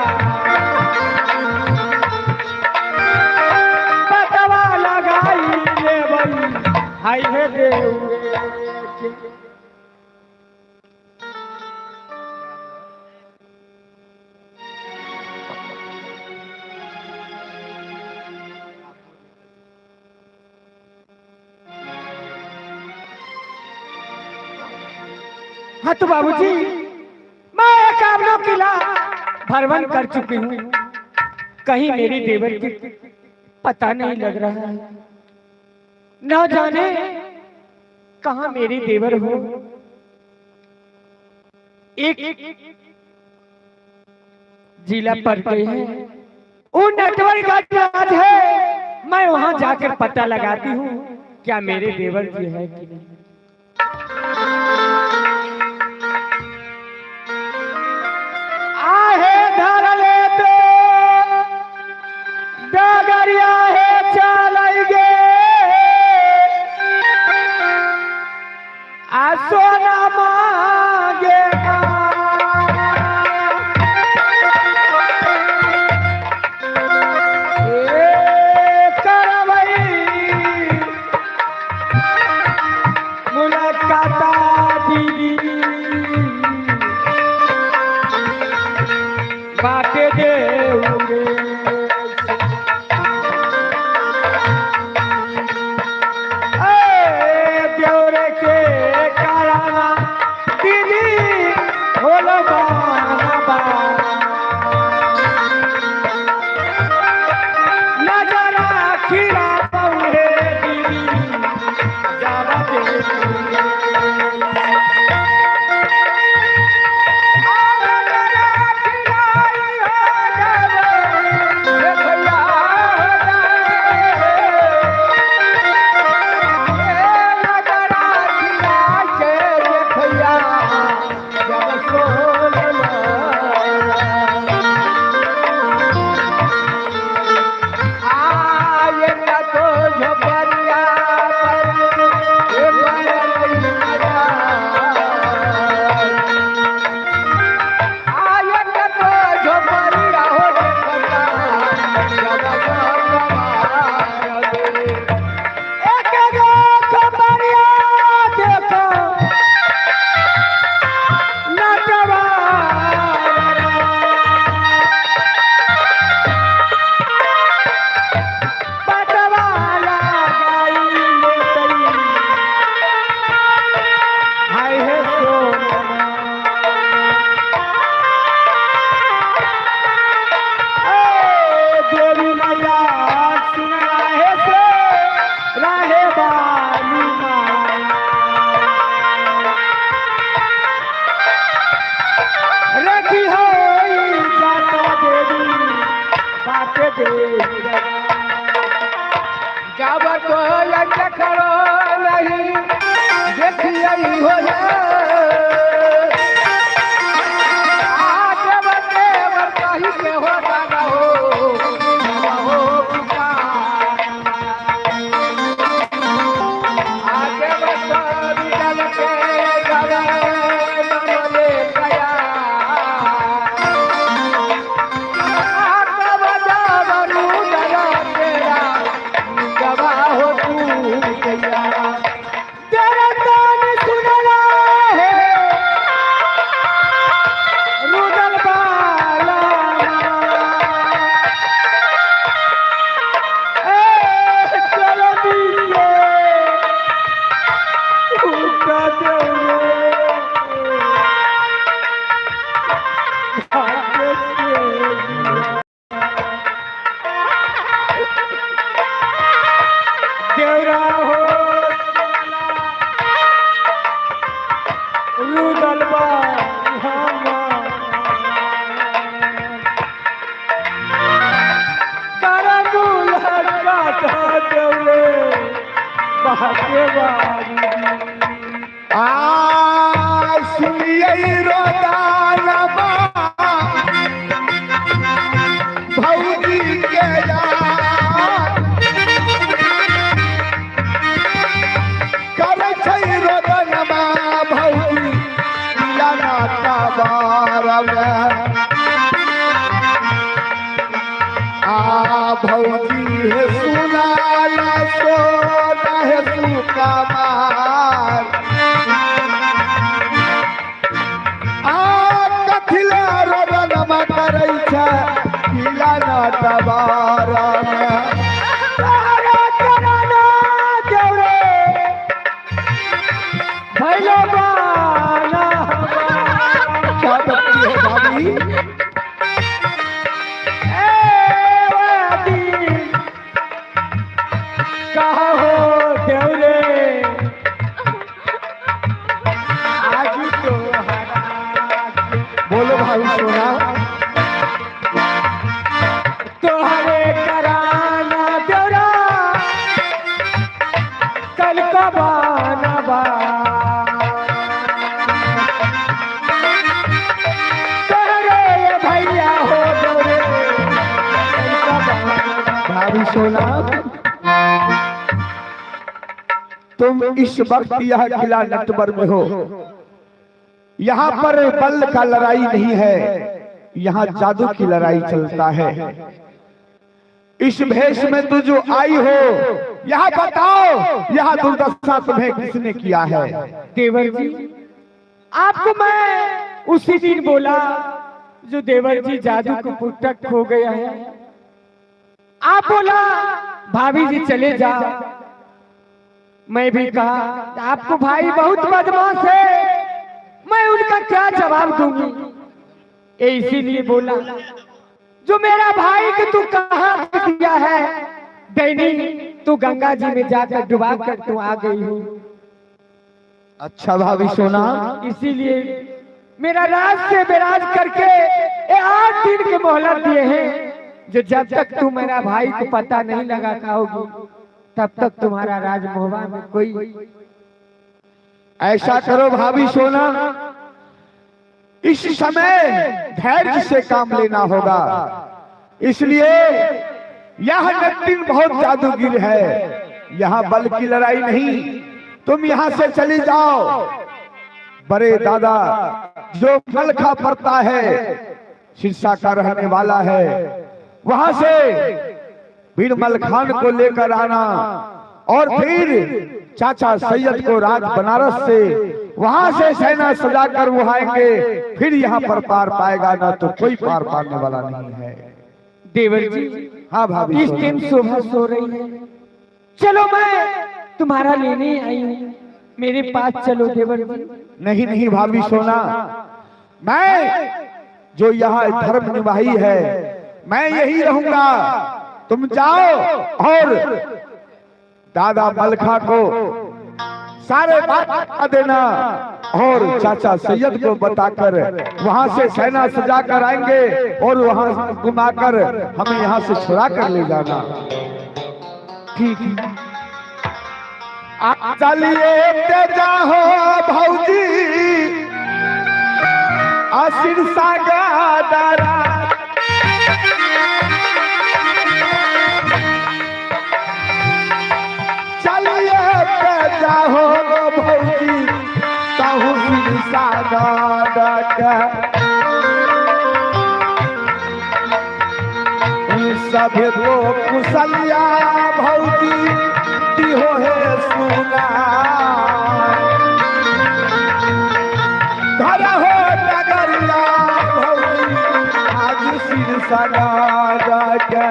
पतवा लगाई ले बई हाय हे देव हाँ तो बाबूजी मैं एक आमलों किला भरवन कर चुकी हूँ कहीं मेरी देवर की पता नहीं लग रहा है न जाने कहाँ मेरी देवर हो एक जिला पर गए हैं वो नेटवर्क का राज है मैं वहां जाकर पता लगाती हूँ क्या मेरे देवर जी है कि नहीं आहे धरले तो डगरिया है चलाई गे आ सोना मांगे मुलाकाता दीदी बाटे देउगे देवरे के काराना दीदी होलो बाना नजरा खिला पौरे दीदी जावा देउगे जब कोई खड़ो नहीं देखिए हो आगे बढ़ते बढ़ता ही के होता न हो आगे बढ़ता चल के ले गया तेरा गान सुनना है तबार में भौजी है सुनाला सोना है सुकमार कथिला रोदनमा करै छै किला न तबार में तोहरा कराना देवरे भैलो बाना क्या बच्ची है भाभी कहा हो देवरे आज तो बोलो भाभी सोना तोहरे कराना देवरा कल का बाना बा तोहरे भैया हो देवरे कल का बाना भाभी सोना तुम इस वक्त यह किला नटवर में हो। यहाँ पर बल का लड़ाई नहीं है, यहाँ जादू की लड़ाई चलता है। इस भेष में तू जो आई हो, यहाँ बताओ यहाँ दुर्दशा तुम्हें किसने किया है? देवर जी आपको मैं उसी दिन बोला जो देवर जी जादू को पुस्तक खो गया है। आप बोला भाभी जी चले जा, मैं भी कहा आपको भाई बहुत बदमाश है, मैं उनका क्या जवाब दूंगी। इसीलिए बोला जो मेरा भाई को तू कहाँ दिया है दैनी, तू गंगा जी में जाकर डुबा कर तू आ गई हो। अच्छा भाभी सोना इसीलिए मेरा राज से विराज करके 8 दिन के मोहलत दिए हैं, जो जब तक तू मेरा भाई को पता नहीं लगा पाओगी तब तक तुम्हारा राज मोहबा में कोई। ऐसा करो भाभी सोना, इस समय धैर्य से काम लेना होगा। इसलिए यह नट्टिन बहुत जादूगिर है, यहाँ बल की लड़ाई नहीं। तुम यहाँ से चली जाओ। बड़े दादा जो मलखा पड़ता है सिरसा का रहने वाला है, वहां से बीरबल खान को लेकर आना और फिर चाचा सैयद को राज बनारस से वहां से सेना सजाकर वो आएंगे, फिर यहाँ पर पार पाएगा ना तो कोई पार पाने वाला नहीं है। देवर जी हाँ भाभी इस दिन सुबह सो रही है, चलो मैं तुम्हारा लेने आई हूँ, मेरे पास चलो देवर जी। नहीं नहीं भाभी सोना, मैं जो यहाँ धर्म निभाई है मैं यही रहूंगा। तुम जाओ और दादा मलखा को सारे बात बता देना और चाचा सैयद को बताकर वहां से सेना सजा कर आएंगे और वहां घुमाकर हमें यहाँ से छुड़ा कर ले जाना। ठीक है। चलिए तेजा हो भौजी आशीर सागरा, चलिए तेजा हो भौजी कहू सागरा, सभी को कुशलिया भौजी हो है सुना, घर हो नगरिया भौजी आज सिर सगा के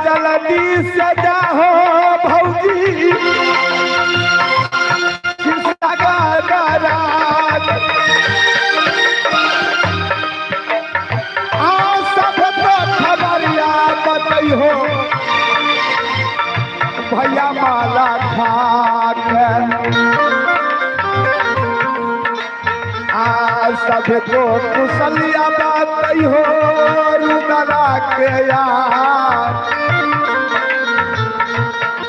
जल्दी सजा हो भौजी सब को कुशलिया बात नहीं हो रुदरा के यार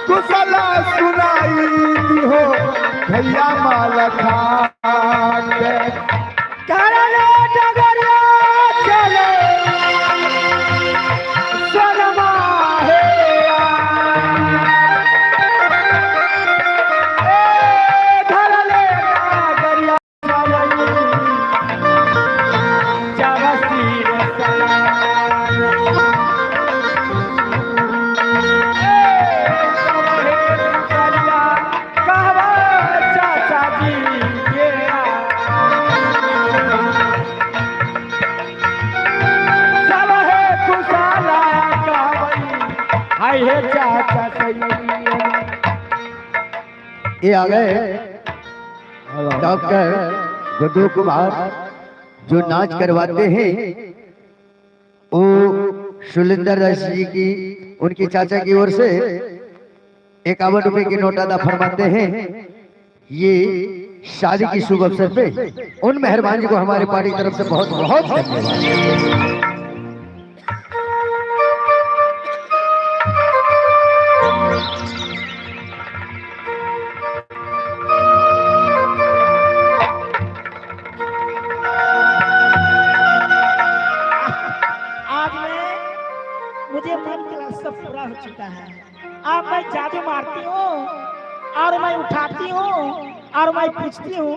कुशला सुनाई दी हो भैया माल खा के करले डगरिया चले सनमा हे धरले डगरिया चले जगसीर कहवा चाचा जी ये हे चाचा ये आ गए डॉक्टर गुड्डू कुमार जो नाच करवाते हैं वो सुलिंदर दास जी की उनकी चाचा की ओर से 51 रुपए की नोट अदा फरमाते हैं। ये शादी की शुभ अवसर पे उन मेहरबान जी को हमारे पार्टी की तरफ से बहुत बहुत धन्यवाद। मुझे मन का सब पूरा हो चुका है। अब मैं जादू मारती हूँ और मैं उठाती हूँ और मैं पूछती हूँ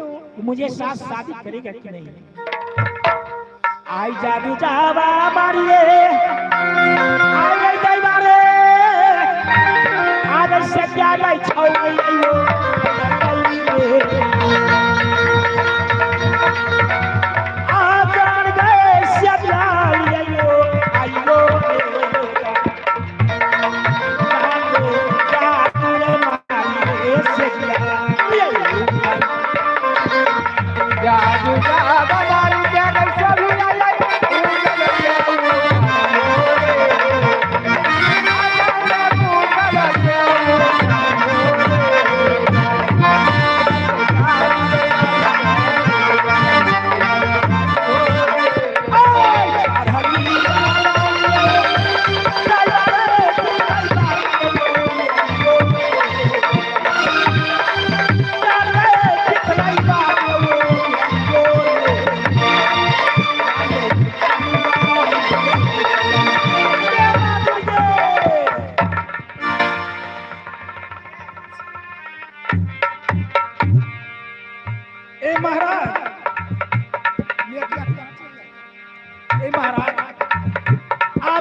मुझे साथ शादी करेगा कि नहीं। आई जादू जावा मारिए आई गई गई मारे आज से क्या नहीं छाऊ गई हो आप जान गए सब लाल आइयो आइयो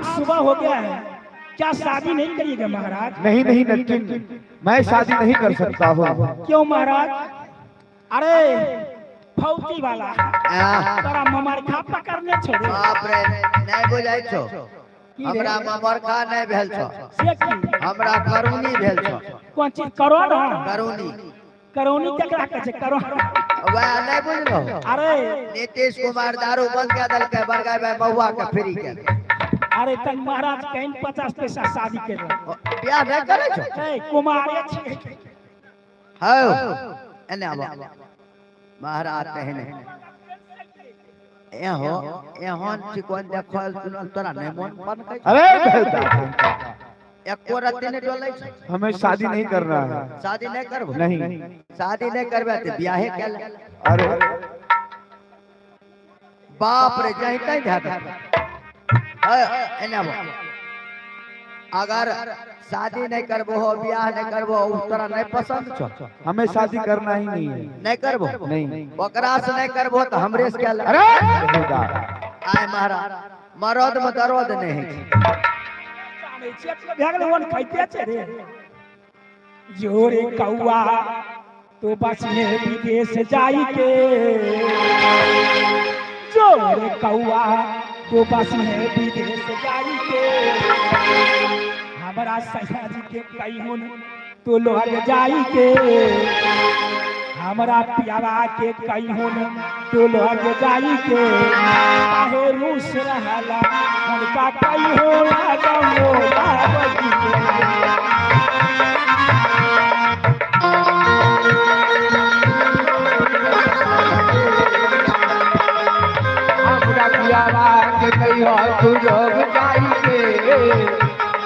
सुबह हो गया है, क्या शादी नहीं करिएगा महाराज? नहीं नहीं नटकिन, मैं शादी नहीं कर सकता हूँ। क्यों महाराज? अरे फौजी वाला तोरा ममरखा पकड़ने छोड़े। बाप रे नहीं बुझाई छो, हमरा ममरखा नहीं भेल छो, हमरा करूनी भेल छो। कौन चीज करो ना? करूनी करोनी केकरा कहे करो वह नहीं बुझलो। अरे नीतीश कुमार दारू बंद के दल के बरगाय में महुआ के फ्री के। अरे तन महाराज कहीं 50 पैसा शादी के ब्याह नहीं करे छो। ए कुमारे छे हाउ एने आबो महाराज कहने एहन चिकन देखल सुनल तोरा नहीं मन पन कहि। अरे एको रत्ती ने डोलै छै। हमें शादी नहीं करना है। शादी नहीं करबो? नहीं शादी नहीं करबे त ब्याहे केल। अरे बाप रे जहीं तहीं ध्यान एने आबो अगर शादी नहीं करबो हो ब्याह नहीं करबो तोरा नहीं पसंद छो? हमें शादी करना ही नहीं है। नहीं करबो? नहीं ओकरा से नहीं करबो तो हमरे से केल। अरे आय महाराज मरद में दर्द नहीं है। भगवान खाइते छे रे जोरे कौआ तो बस में विदेश जाई के जोरे कौआ तो बस में विदेश जाई के हमारा सैया जी के कहीं तो लोग जाई के हमारा पियावा के कहीं तो लोग जाई के काहे रूस रहला उनका कहीं हो पियावा के कहियो तू जोग जाई के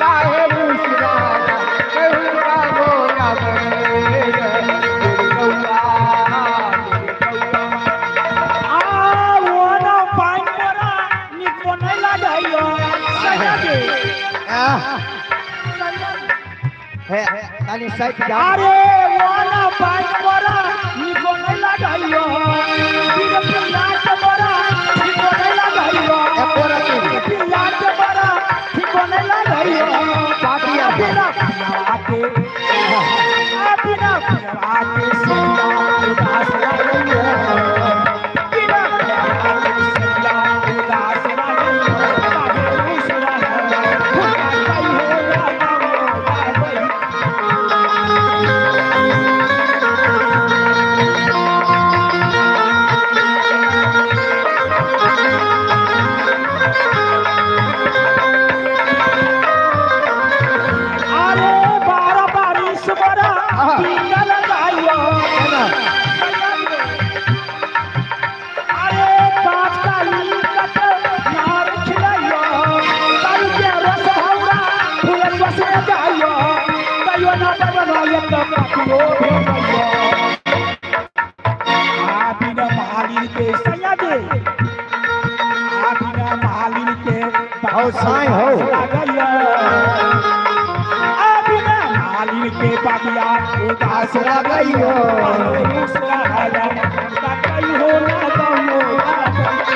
काहे मुस्कुराना कहू का गोरा बने तेरी गौरा वो ना पाइन मोरा निको नहीं लगाइयो सजा दे है तानी साइड जा अरे वो ना पाइन मोरा निको नहीं लगाइयो फिर पिया के मोरा निको नहीं लगाइयो एकोरा की पिया के मोरा निको नहीं लगाइयो पाटिया बिना पिया के बिना पिया के सुना उदास लगाइयो बिना पिया के सुना उदास लगाइयो काहे मुस्कुराना काहे हो लगाइयो अरे बारह बारिश बरा टीका लगाइयो अरे काट काली कट नार खिलाइयो काली के रस भौरा फूल रस में गाइयो कहियो ना बनाइयो तो पतियो भेजियो आ बिना मालिन के सैया दे आ बिना मालिन के हो साईं हो। लगाइयो मालिन के बाबिया उदास लगाइयो मुस्कुराना कहीं हो ना गाइयो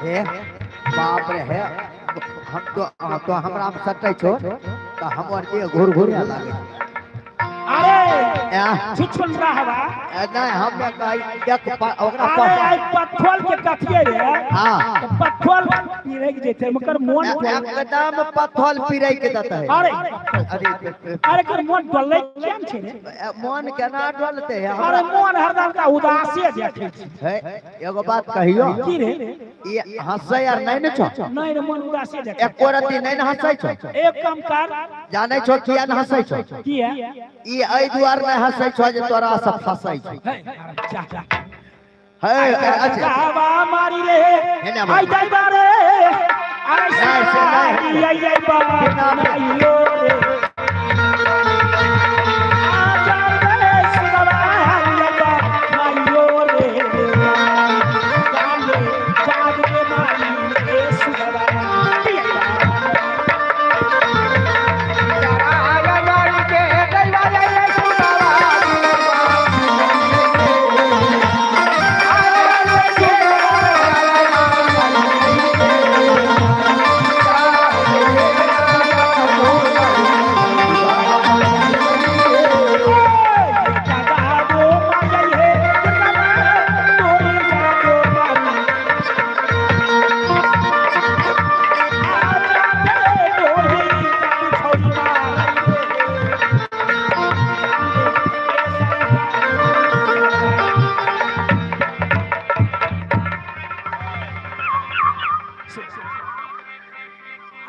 है बाप रे है हम तो हमरा में सटै छो त हमर के घुर घुर लागे अरे छुछुन रहवा नहीं हम एक ओकरा अरे आई पत्थल के कथिए रे हां पत्थल पीरे के जेते मकर मन एकदम पत्थल पिरै के दत है अरे अरे अरे कर मन डले केम छे रे मन केना डलते है अरे मन हरदम का उदासी देखे है एगो बात कहियो की रे ये हंसै यार नहीं न छो नहीं रे मन उदासी देखे एको रति नहीं न हंसै छो एक काम कर जानै छो किया न हंसै छो की है ई एहि दुआर नहीं हंसै छो जे तोरा सब फंसै छो जा जा है अच्छा बाबा मारी रे हेना आई जाई बारे नहीं, आई बाबा आइयो रे आजा रे सुनवा आई बाबा आइयो रे जाने जाने मारी रे सुनवा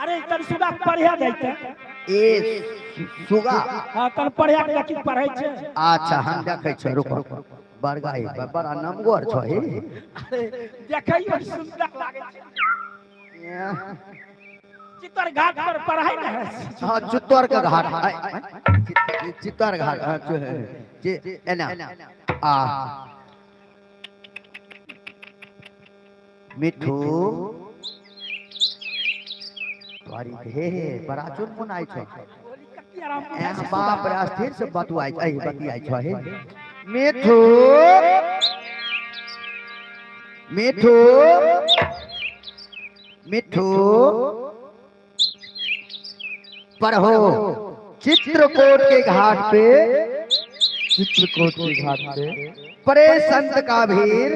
अरे तन सुदा पढ़िया दैते ए सुगा हां तन पढ़िया के की पढ़ै छै अच्छा हम देखै छ रुको बड़गाई बड़ा नमगोर छ हे अरे देखैयो सुंदर लागे छै चित्तर घाट पर पढ़ाई न है हां चित्तर के घाट चित्तर घाट एना आ मिठू वारी हे बड़ा चुन मुनाई छ बाप रे अस्थिर से बतुआई छै बतियाई छ हे मिठू मिठू मिठू पढ़ो चित्रकूट के घाट पे परे संत का भीर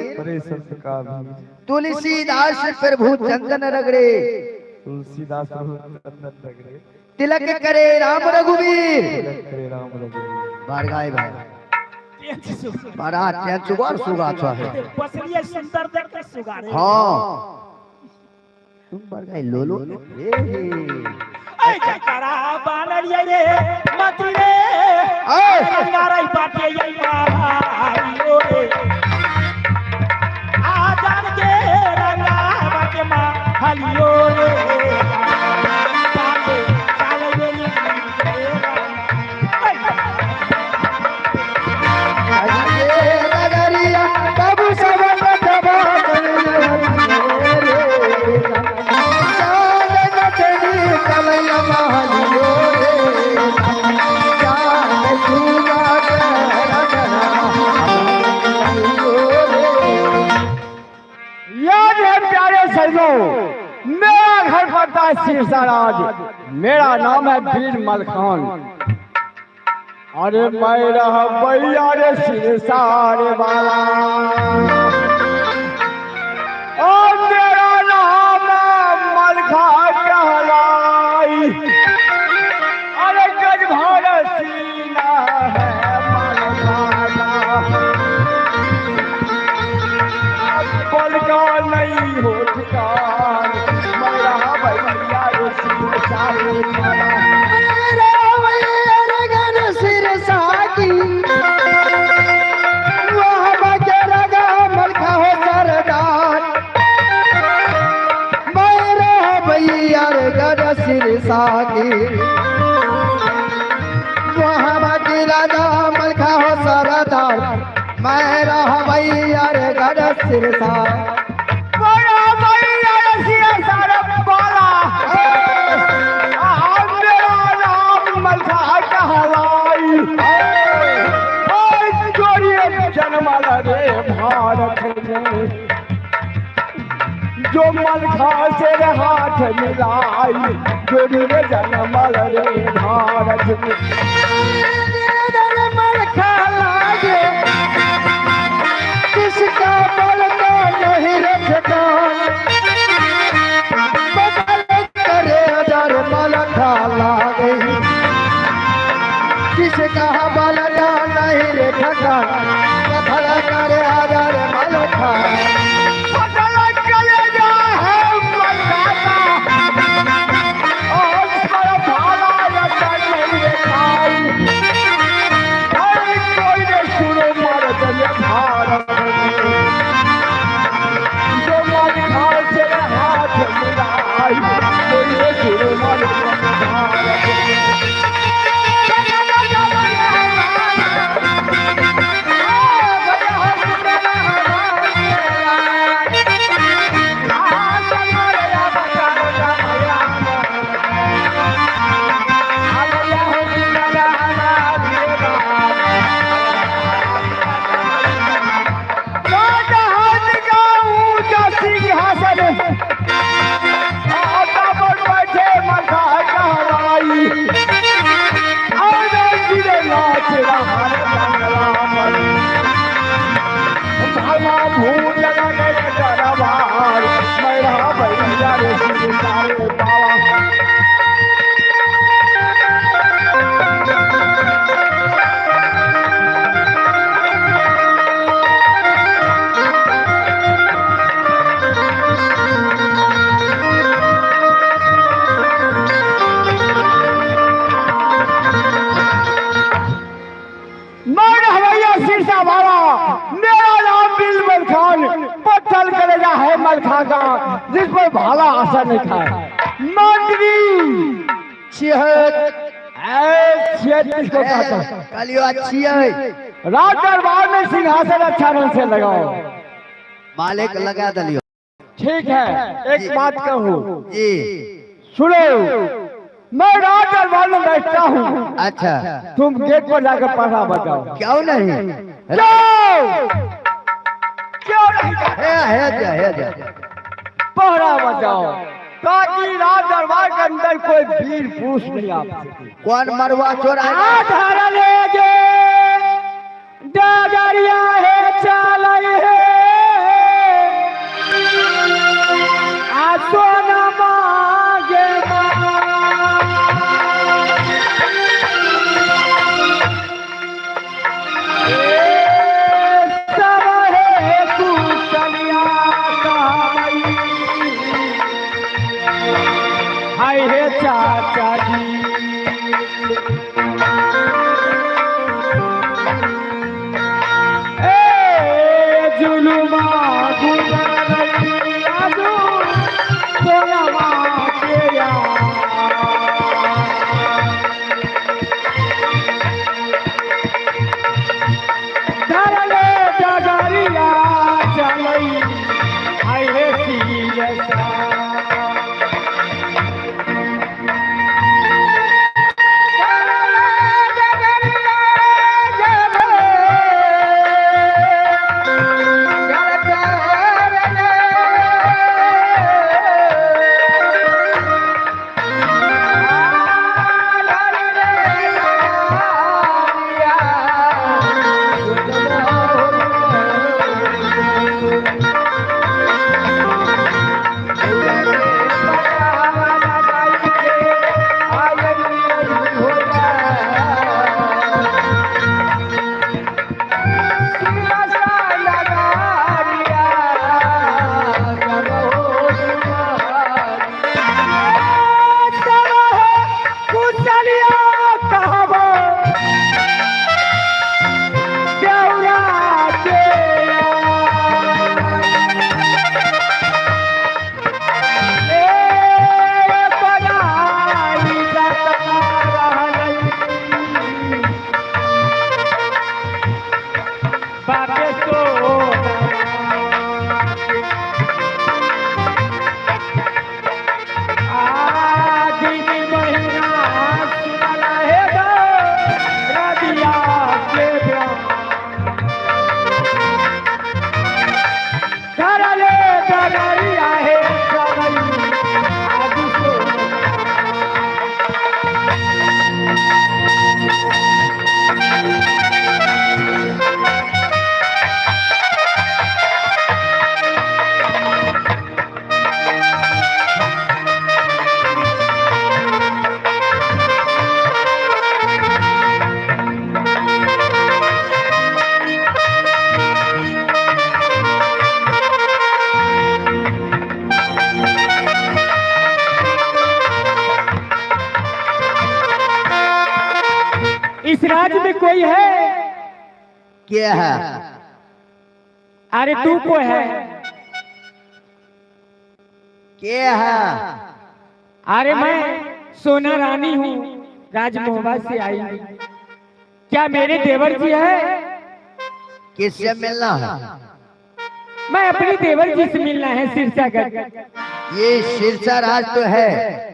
तुलसीदास प्रभु चंदन रगड़े तिलक करे राम रघुवीर बारगाई भाई बड़ा टेंचुगर सुगा छ है बसरिया सुंदर देख के सुगा रे हां तुम बारगाई लोलो ए ऐ जकरा बाल जावलिए रे मती रे रंगाराई पाटे ये मारियो रे आ जान के रंगा बाटे मा हलियो रे चाले चाले ये नगरिया बाबू सब दबा कलैया महलियो रे जान छूगा याद है प्यारे सजो, मेरा घर पड़ता है सिरसाराज, मेरा नाम है वीर मलखान। अरे मैं रहा भैया रे सिरसारे वाला, और मेरा नाम मलखा कहलाई। अरे गजभार सीना है मलखाना, पलका नहीं हो ठिकान, मैं रहा भैया रे सिरसारे वाला। सिर साकी वह बजरगा मलखा हो सरदार, मेरे भैया गढ़ सिर साकी वह बजरगा मलखा हो सरदार, मेरा भैया गढ़ सिर साकी जनमल रे भारत में, जो मलखा से हाथ मिलाई, जोड़ी रे जनमल रे भारत में। मलखा लागे किसका बल का नहीं रखता, बदल करे अजर मलखा लागे किसका बल का नहीं रे ठकाना, बदल करे अजर मलखा बदल कलेजा है मलखा और सर भाला रतन नहीं खाई, कोई ने सुनो मर्द ने भारत में, जो मलखा से हाथ मिलाई, कोई ने सुनो मर्द ने भारत में। भूल लगा गए दरबार, मेरा भैया रे सिरसारे बाबा। सिरसा वाला, मेरा नाम वीर मलखान, पत्थर करेगा है मलखा का, जिस पर भाला असर नहीं खाए। मंत्री किसको कहता है? कलियो अच्छी है, राज दरबार में सिंहासन अच्छा ढंग से लगाओ। मालिक लगा दलियो। ठीक है, एक बात कहूँ, जी सुनो, मैं राज दरबार में बैठता हूँ, अच्छा तुम गेट पर जाकर पहरा बजाओ। क्यों नहीं? क्यों नहीं? है पहरा बजाओ, ताकि राज दरबार के अंदर कोई वीर पुरुष नहीं आ सके। कौन मरवा चोरा आधार ले गे डगरिया है चालय है आ सोना मांगे सब है कुशलिया कहाई हाय हे चाचा जी इस राज्य में कोई है? क्या है? अरे तू को है? क्या है? अरे मैं सोना रानी हूँ, राजमोहबा से आई हूँ। क्या मेरे देवर जी है? किससे मिलना है? मैं अपने देवर जी से मिलना है सिरसागढ़। ये सिरसा राज तो है।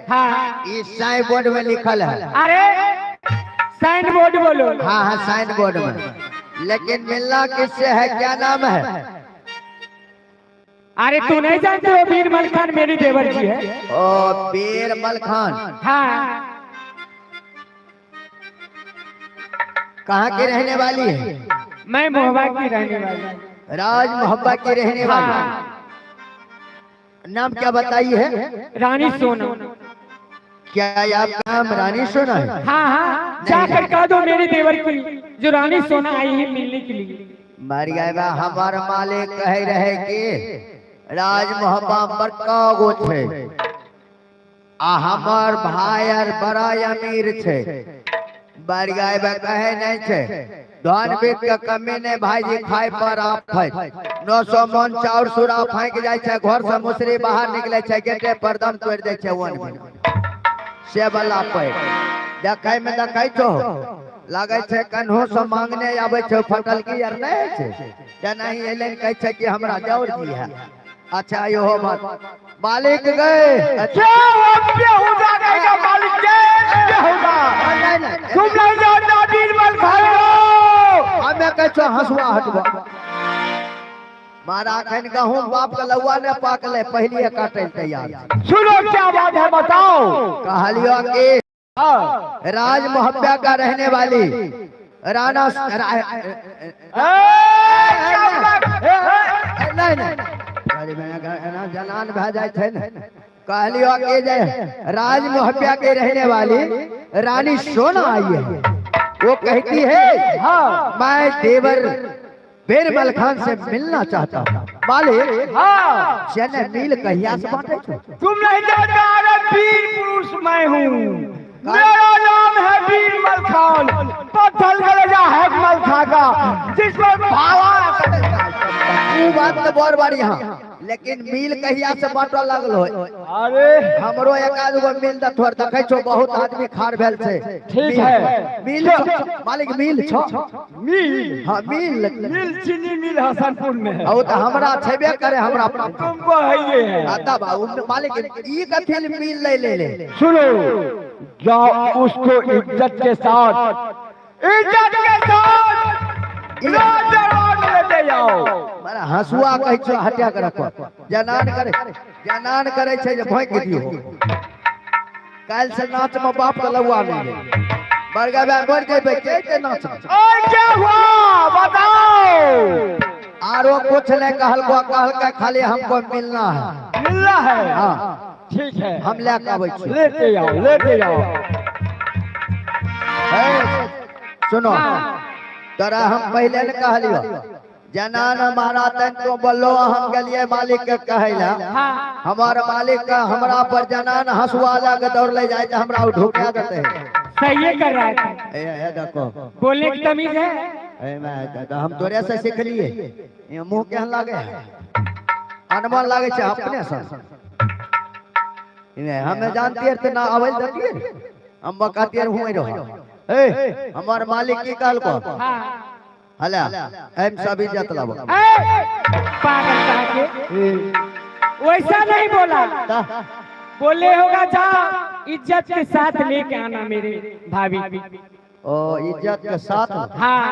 हाँ। इस साइन बोर्ड में लिखल है। अरे साइन बोर्ड बोलो। हाँ हाँ साइन बोर्ड में, लेकिन मिलना किससे है? क्या नाम है? अरे तू नहीं जानते हो बीरमल खान मेरी देवर जी है। ओ बीरमल खान। हाँ। कहाँ की रहने वाली है? मैं मोहबा की रहने वाली। राज मोहब्बा की रहने वाली। हाँ। नाम क्या बताई है? रानी सोना। क्या आपका नाम रानी सोना है? हाँ हाँ, जाकर कह दो मेरे देवर की जो रानी सोना आई है मिलने के लिए। मर गएगा। हमारे मालिक कह रहे कि राज मोहब्बा बड़का गो छे आ हमार भाई और बड़ा अमीर छे। मर गएगा कहे नहीं छे धन बीत के कमी नहीं भाई जी खाए पर आप है 900 मन चाउर सुरा फेंक जाए छे, घर से मुसरी बाहर निकले छे, गेटे पर दम तोड़ दे छे। वन से बला पे देखे में देखे छो लगे छे कन्हो से मांगने आवे छे फटल की यार नहीं छे या नहीं एलन कहे छे कि हमरा जौर जी है। अच्छा यो हो बात मालिक गए। अच्छा क्या होगा गएगा मालिक के? क्या होगा? तुम नहीं जानता बीरबल खाओ। हमें कहे छो हंसवा हटवा मारा खन गहूं बाप का लौआ ने पाक ले पहली काटे तैयार। सुनो क्या बात है बताओ। कहलियो कि राज मोहब्बा का रहने वाली राना नहीं नहीं जनान भे जाए थे न। कहलियो कि जे राज मोहब्बा के रहने वाली रानी सोना आई है। वो कहती है हाँ मैं देवर बीरबल खान से मिलना चाहता हूँ। मालिक हाँ चने मील कहिया से बाटे छो? तुम नहीं जानता अरे वीर पुरुष मैं हूँ। मेरा नाम है बीरबल खान। पत्थर कलेजा है मल खा का जिस पर भाला ऊ बात तो बहुत बढ़िया, लेकिन मिल कहिया से बांटो लगल हो? अरे हमरो एक आध गो मिल द थोड़ देखै छो, बहुत आदमी खार भेल छै। ठीक है। मिल मालिक मिल छो? मिल, हाँ मिल मिल चीनी मिल हसनपुर में है। औ तो हमरा छेबे करे, हमरा तुमको है ये है। आता बा मालिक ई कथि मिल ले सुनो, जाओ उसको इज्जत के साथ दरबार लेते जाओ। मारा हसुआ कहै छो, हटिया के रखो। जनान करे छै जे भोंक दियो। काल से नाच में बाप के लउआ नहीं है, बरगा बा मर जेबे के नाच। और क्या हुआ बताओ? आरो कुछ नहीं कहल का खाली हमको मिलना है। मिलना है? हाँ ठीक है, हम ले के आबै छी। लेते जाओ, लेते जाओ। सुनो, तोरा हम पहले न कहलियो, जनान हमारा तन तो बोलो, हम गलिए मालिक के कहला। हमार मालिक का हमरा पर जनान हसुआ लग दौड़ ले जाए, हमरा ढोका देते है। सही कर रहा है, ए देखो बोलने की तमीज है। ए मैं तो हम तोरे से सीख लिए। ये मुंह केहन लागे है? अनमन लागे छै अपने से। इने हमें जानती है तो ना आवेल देती है, हम बकाती हुए रहो। ए हमार मालिक की कहल को? हला हम सब इज्जत लाबो। पागल के वैसा नहीं बोला, बोले होगा जा इज्जत के साथ लेके आना मेरे भाभी। ओ इज्जत के साथ? हाँ।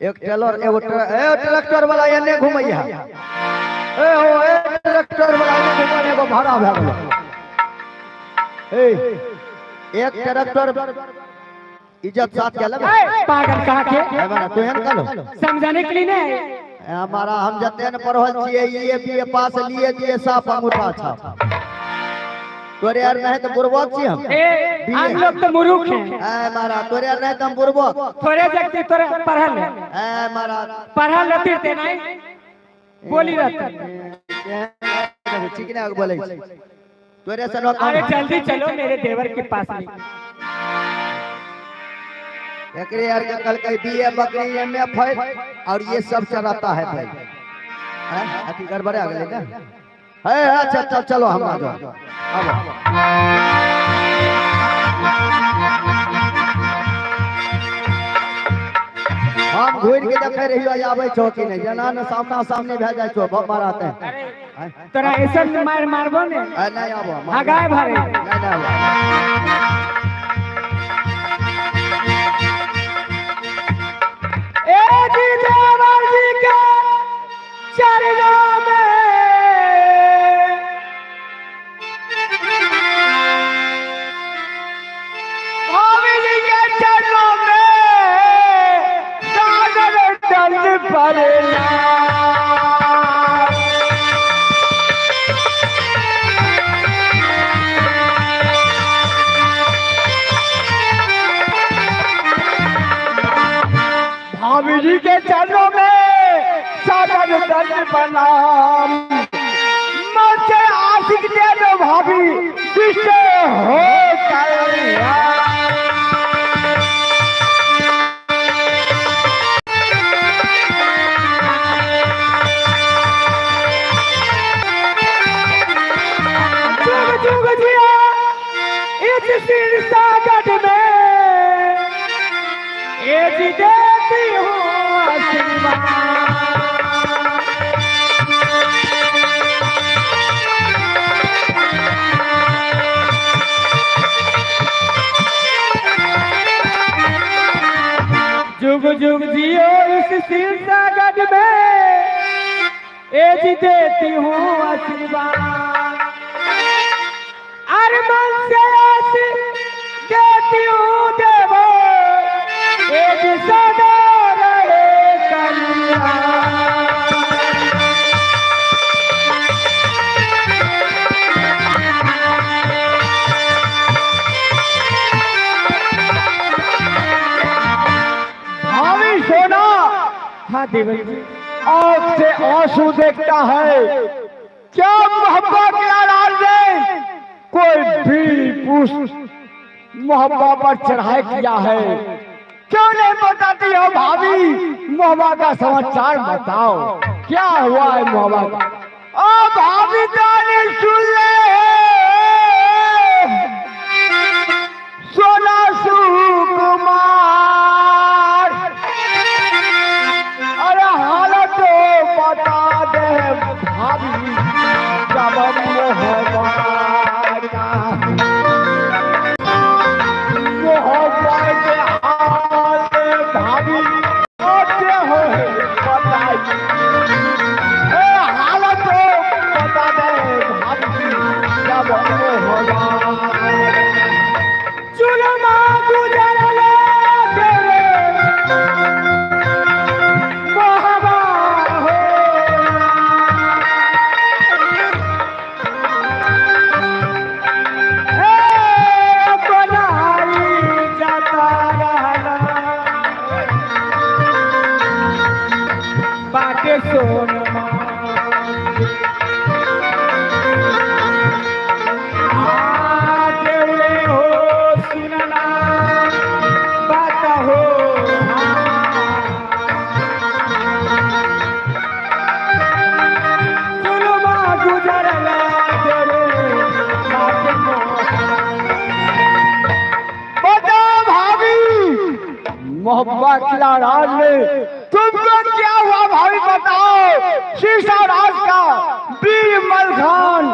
एक टेलर एगो ट्रैक्टर वाला एने घुमैया। ए हो ए ट्रैक्टर वाला एने घुमने को भाड़ा भ गेल। ए एक ट्रैक्टर इज्जत साथ के लगे। पागल कहा के हमारा तो हन कलो समझाने के लिए नहीं। हमारा हम जते न पढ़ल छिए, ये बीए पास लिए दिए साफ अंगूठा छाप। तोरे यार नहीं तो बुरबक छी हम। हम लोग तो मुरूख हैं। ए मारा तोरे यार नहीं तो हम बुरबक। थोड़े जगती तोरे पढ़ल है, ए मारा पढ़ल रहती थे नहीं, बोली रहती। ठीक ना बोले तोरे से अरे जल्दी चलो मेरे देवर के पास में। एकरे यार के कल कई बीए बकरी एमएफ है और ये सब चलाता है भाई। हैं अति गड़बड़ आ गए का? है अच्छा चलो हम आ जाओ। हम घूर के देखे रहियो आवे छो कि नहीं, जनान सामना सामने भे जाय छो मारते हैं। तोरा ऐसा मारबो ने? नहीं आबो हगाए भरे नहीं आबो। चरणों में भाभी जी के चरणों में सागर दंड पड़ना। भाभी जी के चरणों में सागर दंड प्रणाम। मुझे आशिक दे दो भाभी, जिससे हो कल्याण। जुग जुग जिया इस सिर सागर में, एज देती हूँ आशीर्वाद। जुग जुग जियो इस सिर सागर में, एज देती हूँ आशीर्वाद। अरमान से आस देती हूँ देवो, एज सदा रहे कल्याण। भाभी सोना हाँ देवर जी। आँख से आंसू देखता है, क्या मोहब्बत के आलाल में कोई भी पुष्प मोहब्बत पर चढ़ाई किया है? क्यों नहीं बताती हो भाभी? मोहब्बत का समाचार बताओ। क्या हुआ है मोहब्बत? ओ भाभी जाने सुन ले सोना सुकुमार, अरे हालत बता दे भाभी जब मोहब्बत के हाल भाभी होते हो बताइए, हालत बता दे भाभी जब मोहब्बत चुनमा गुजरले तेरे मोहबा हो, बनाई जाता रहना बाटे सोनमा मोहब्बत नाराज में तुमको क्या हुआ भाभी बताओ? शीशा राज का वीर मलखान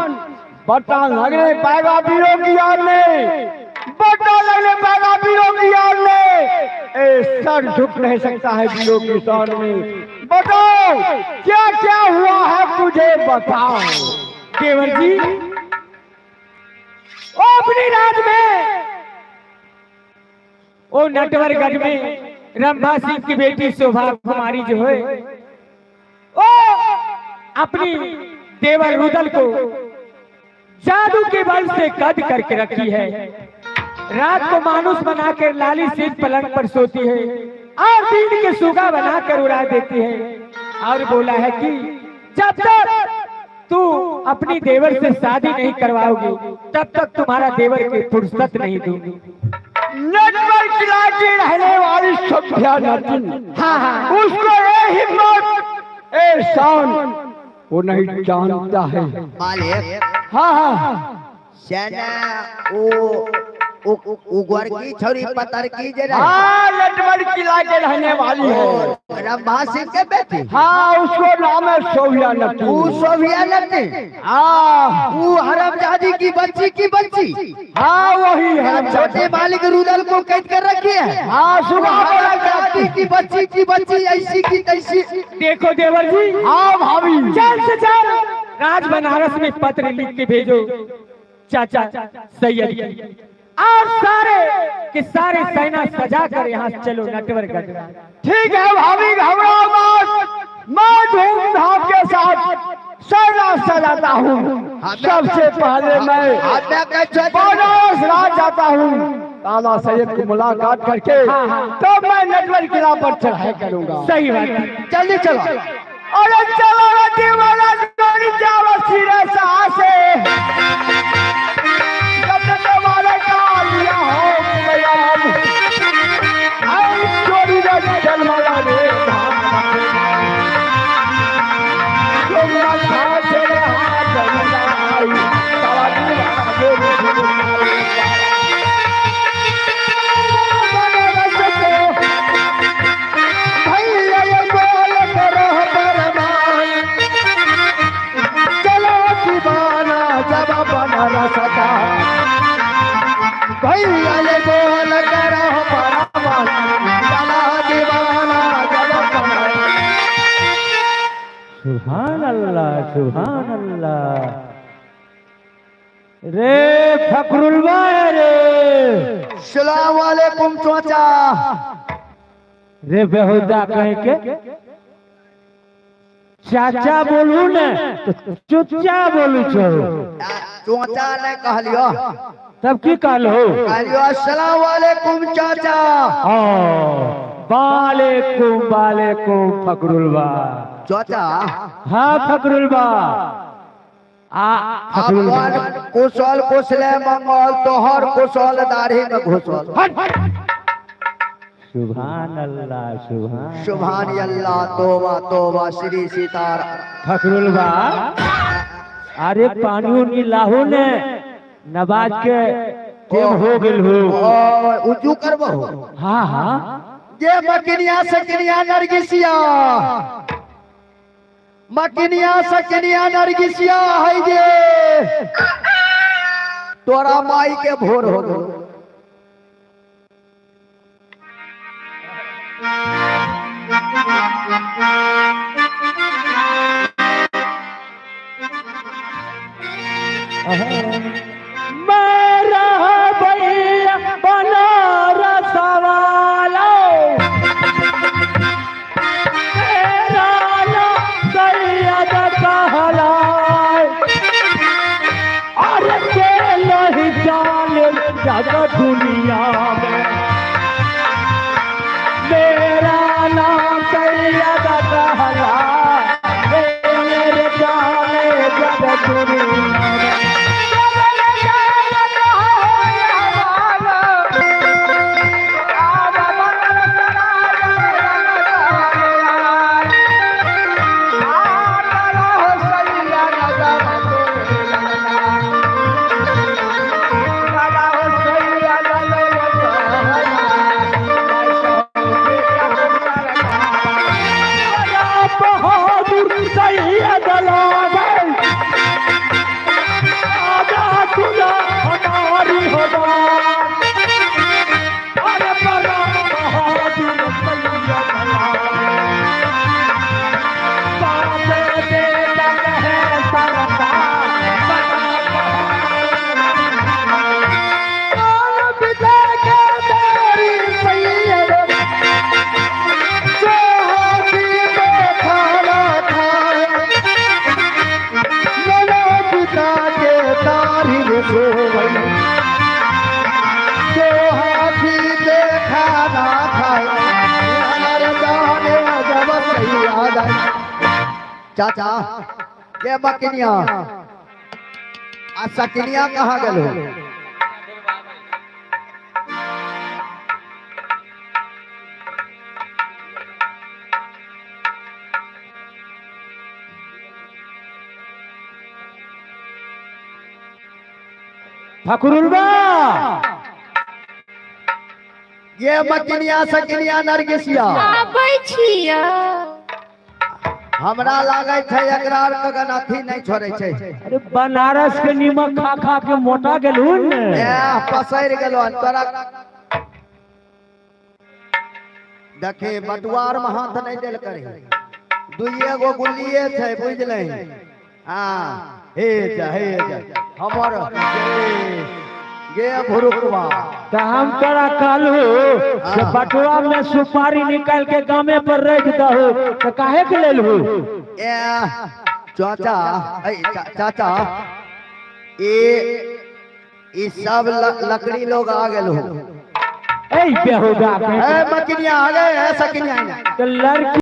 बता लगने पाएगा वीरों की याद में, बता लगने पाएगा वीरों की याद में, ए सर झुक नहीं सकता है वीरों की शान में। बताओ क्या क्या हुआ है तुझे बताओ। केवल जी ओ अपनी राज में ओ नटवरगढ़ में रंभा सिंह की बेटी शोभा कुमारी जो है ओ अपनी देवर रुदल को जादू के बल से कैद करके रखी है। रात को मानुष बनाकर लाली सिंह पलंग पर सोती है और दिन के सुगा बनाकर उड़ा देती है और बोला है कि जब तक तू अपनी देवर से शादी नहीं करवाओगी तब तक तुम्हारा देवर की फुर्सत नहीं दूंगी। नटवर किला की रहने वाली सभ्या नटिन, हाँ उसको ये हिम्मत ए शान वो नहीं जानता है। मालिक हाँ हाँ सेना उगवर की छोरी पतर की जे रहे, हाँ नटवर किला के रहने वाली है। रंभा सिंह के बेटी, हाँ उसको नाम है सोभिया नटिन। वो सोभिया नटिन, हाँ वो हरमजादी की बच्ची, हाँ वही है। छोटे मालिक रुदल को कैद कर रखी है। हाँ सुबह बोला जाती की बच्ची ऐसी की तैसी। देखो देवर जी, हाँ भाभी जल्द से जल्द राज बनारस में पत्र लिख के भेजो चाचा सैयद की और सारे के सारे सेना सजा कर यहाँ चलो नटवरगढ़। ठीक है भाभी घबराओ मत, मैं धूमधाम के साथ सेना सजाता हूँ। सबसे पहले मैं बनारस राज जाता हूँ, ताला सैयद की मुलाकात करके तो मैं नटवर किला पर चढ़ाई करूँगा। सही बात है, जल्दी चलो। अरे चलो दीवाना जोड़ी जाओ सिरे से जब तक हमारे का लिया हो बयान आई जोड़ी रे जलमाला रे तुम ना खा चले हाथ जलाई ताला दीवाना भैया ये बोल करो बरमान चलो दीवाना जब बनारस का भैया ये बोल करो बरमान चलो दीवाना जब बनारस। सुभान अल्लाह रे फखरुल्ला रे सलाम वालेकुम चाचा। रे बेहुदा कहे के चाचा बोलू ने तो चुच्चा बोलू छो, चाचा ने कहलियो तब की कहलो अस्सलाम वालेकुम चाचा। वालेकुम फखरुल्ला। चाचा हाँ फखरुल्ला अपन कुशल कुशले मंगल तोहर कुशल दाढ़ी में घुसल। सुभान अल्लाह सुभान सुभान अल्लाह, तोबा तोबा, श्री सीताराम। फखरुल बा अरे पानी उनी लाहो ने नवाज के टेम हो गेल हो। उजू करबो। हाँ हाँ ये मकिनिया सकनिया नरगिसिया, मकिनिया सकनिया नरगिसिया है जे तोरा माई के भोर हो गो। मेरा भैया बनारस वाला तेरा नाम सैयद कहलाए, अरे के नहीं जाने जगत दुनिया में, मेरा नाम सैयद कहलाए, मेरे जाने जगत दुनिया में। चाचा ये मकिनिया आ सकनिया कहाँ गल हो? फखरुल बा ये मकिनिया सकनिया नरगिसिया आबै छियै। हमरा लागे छै एकरा कगन अथी नहीं छोड़े छै। अरे बनारस के नीमक खा खा के मोटा गेलू ने। पसैर गेलो तोरा देखे बटुआर में हाथ नहीं देल करे, दुइये गो गुल्लिए छै बुझले। हाँ हे जा हमर गे भुरुकवा तो हम तोरा कहलू कि बटुआ में सुपारी निकाल के गामे पर रख दहो तो काहे के लेल हो? चाचा चाचा ये सब लकड़ी लोग आ गेल हो। ए बेहुदा के मकिनिया आ गए सकनिया तो लड़की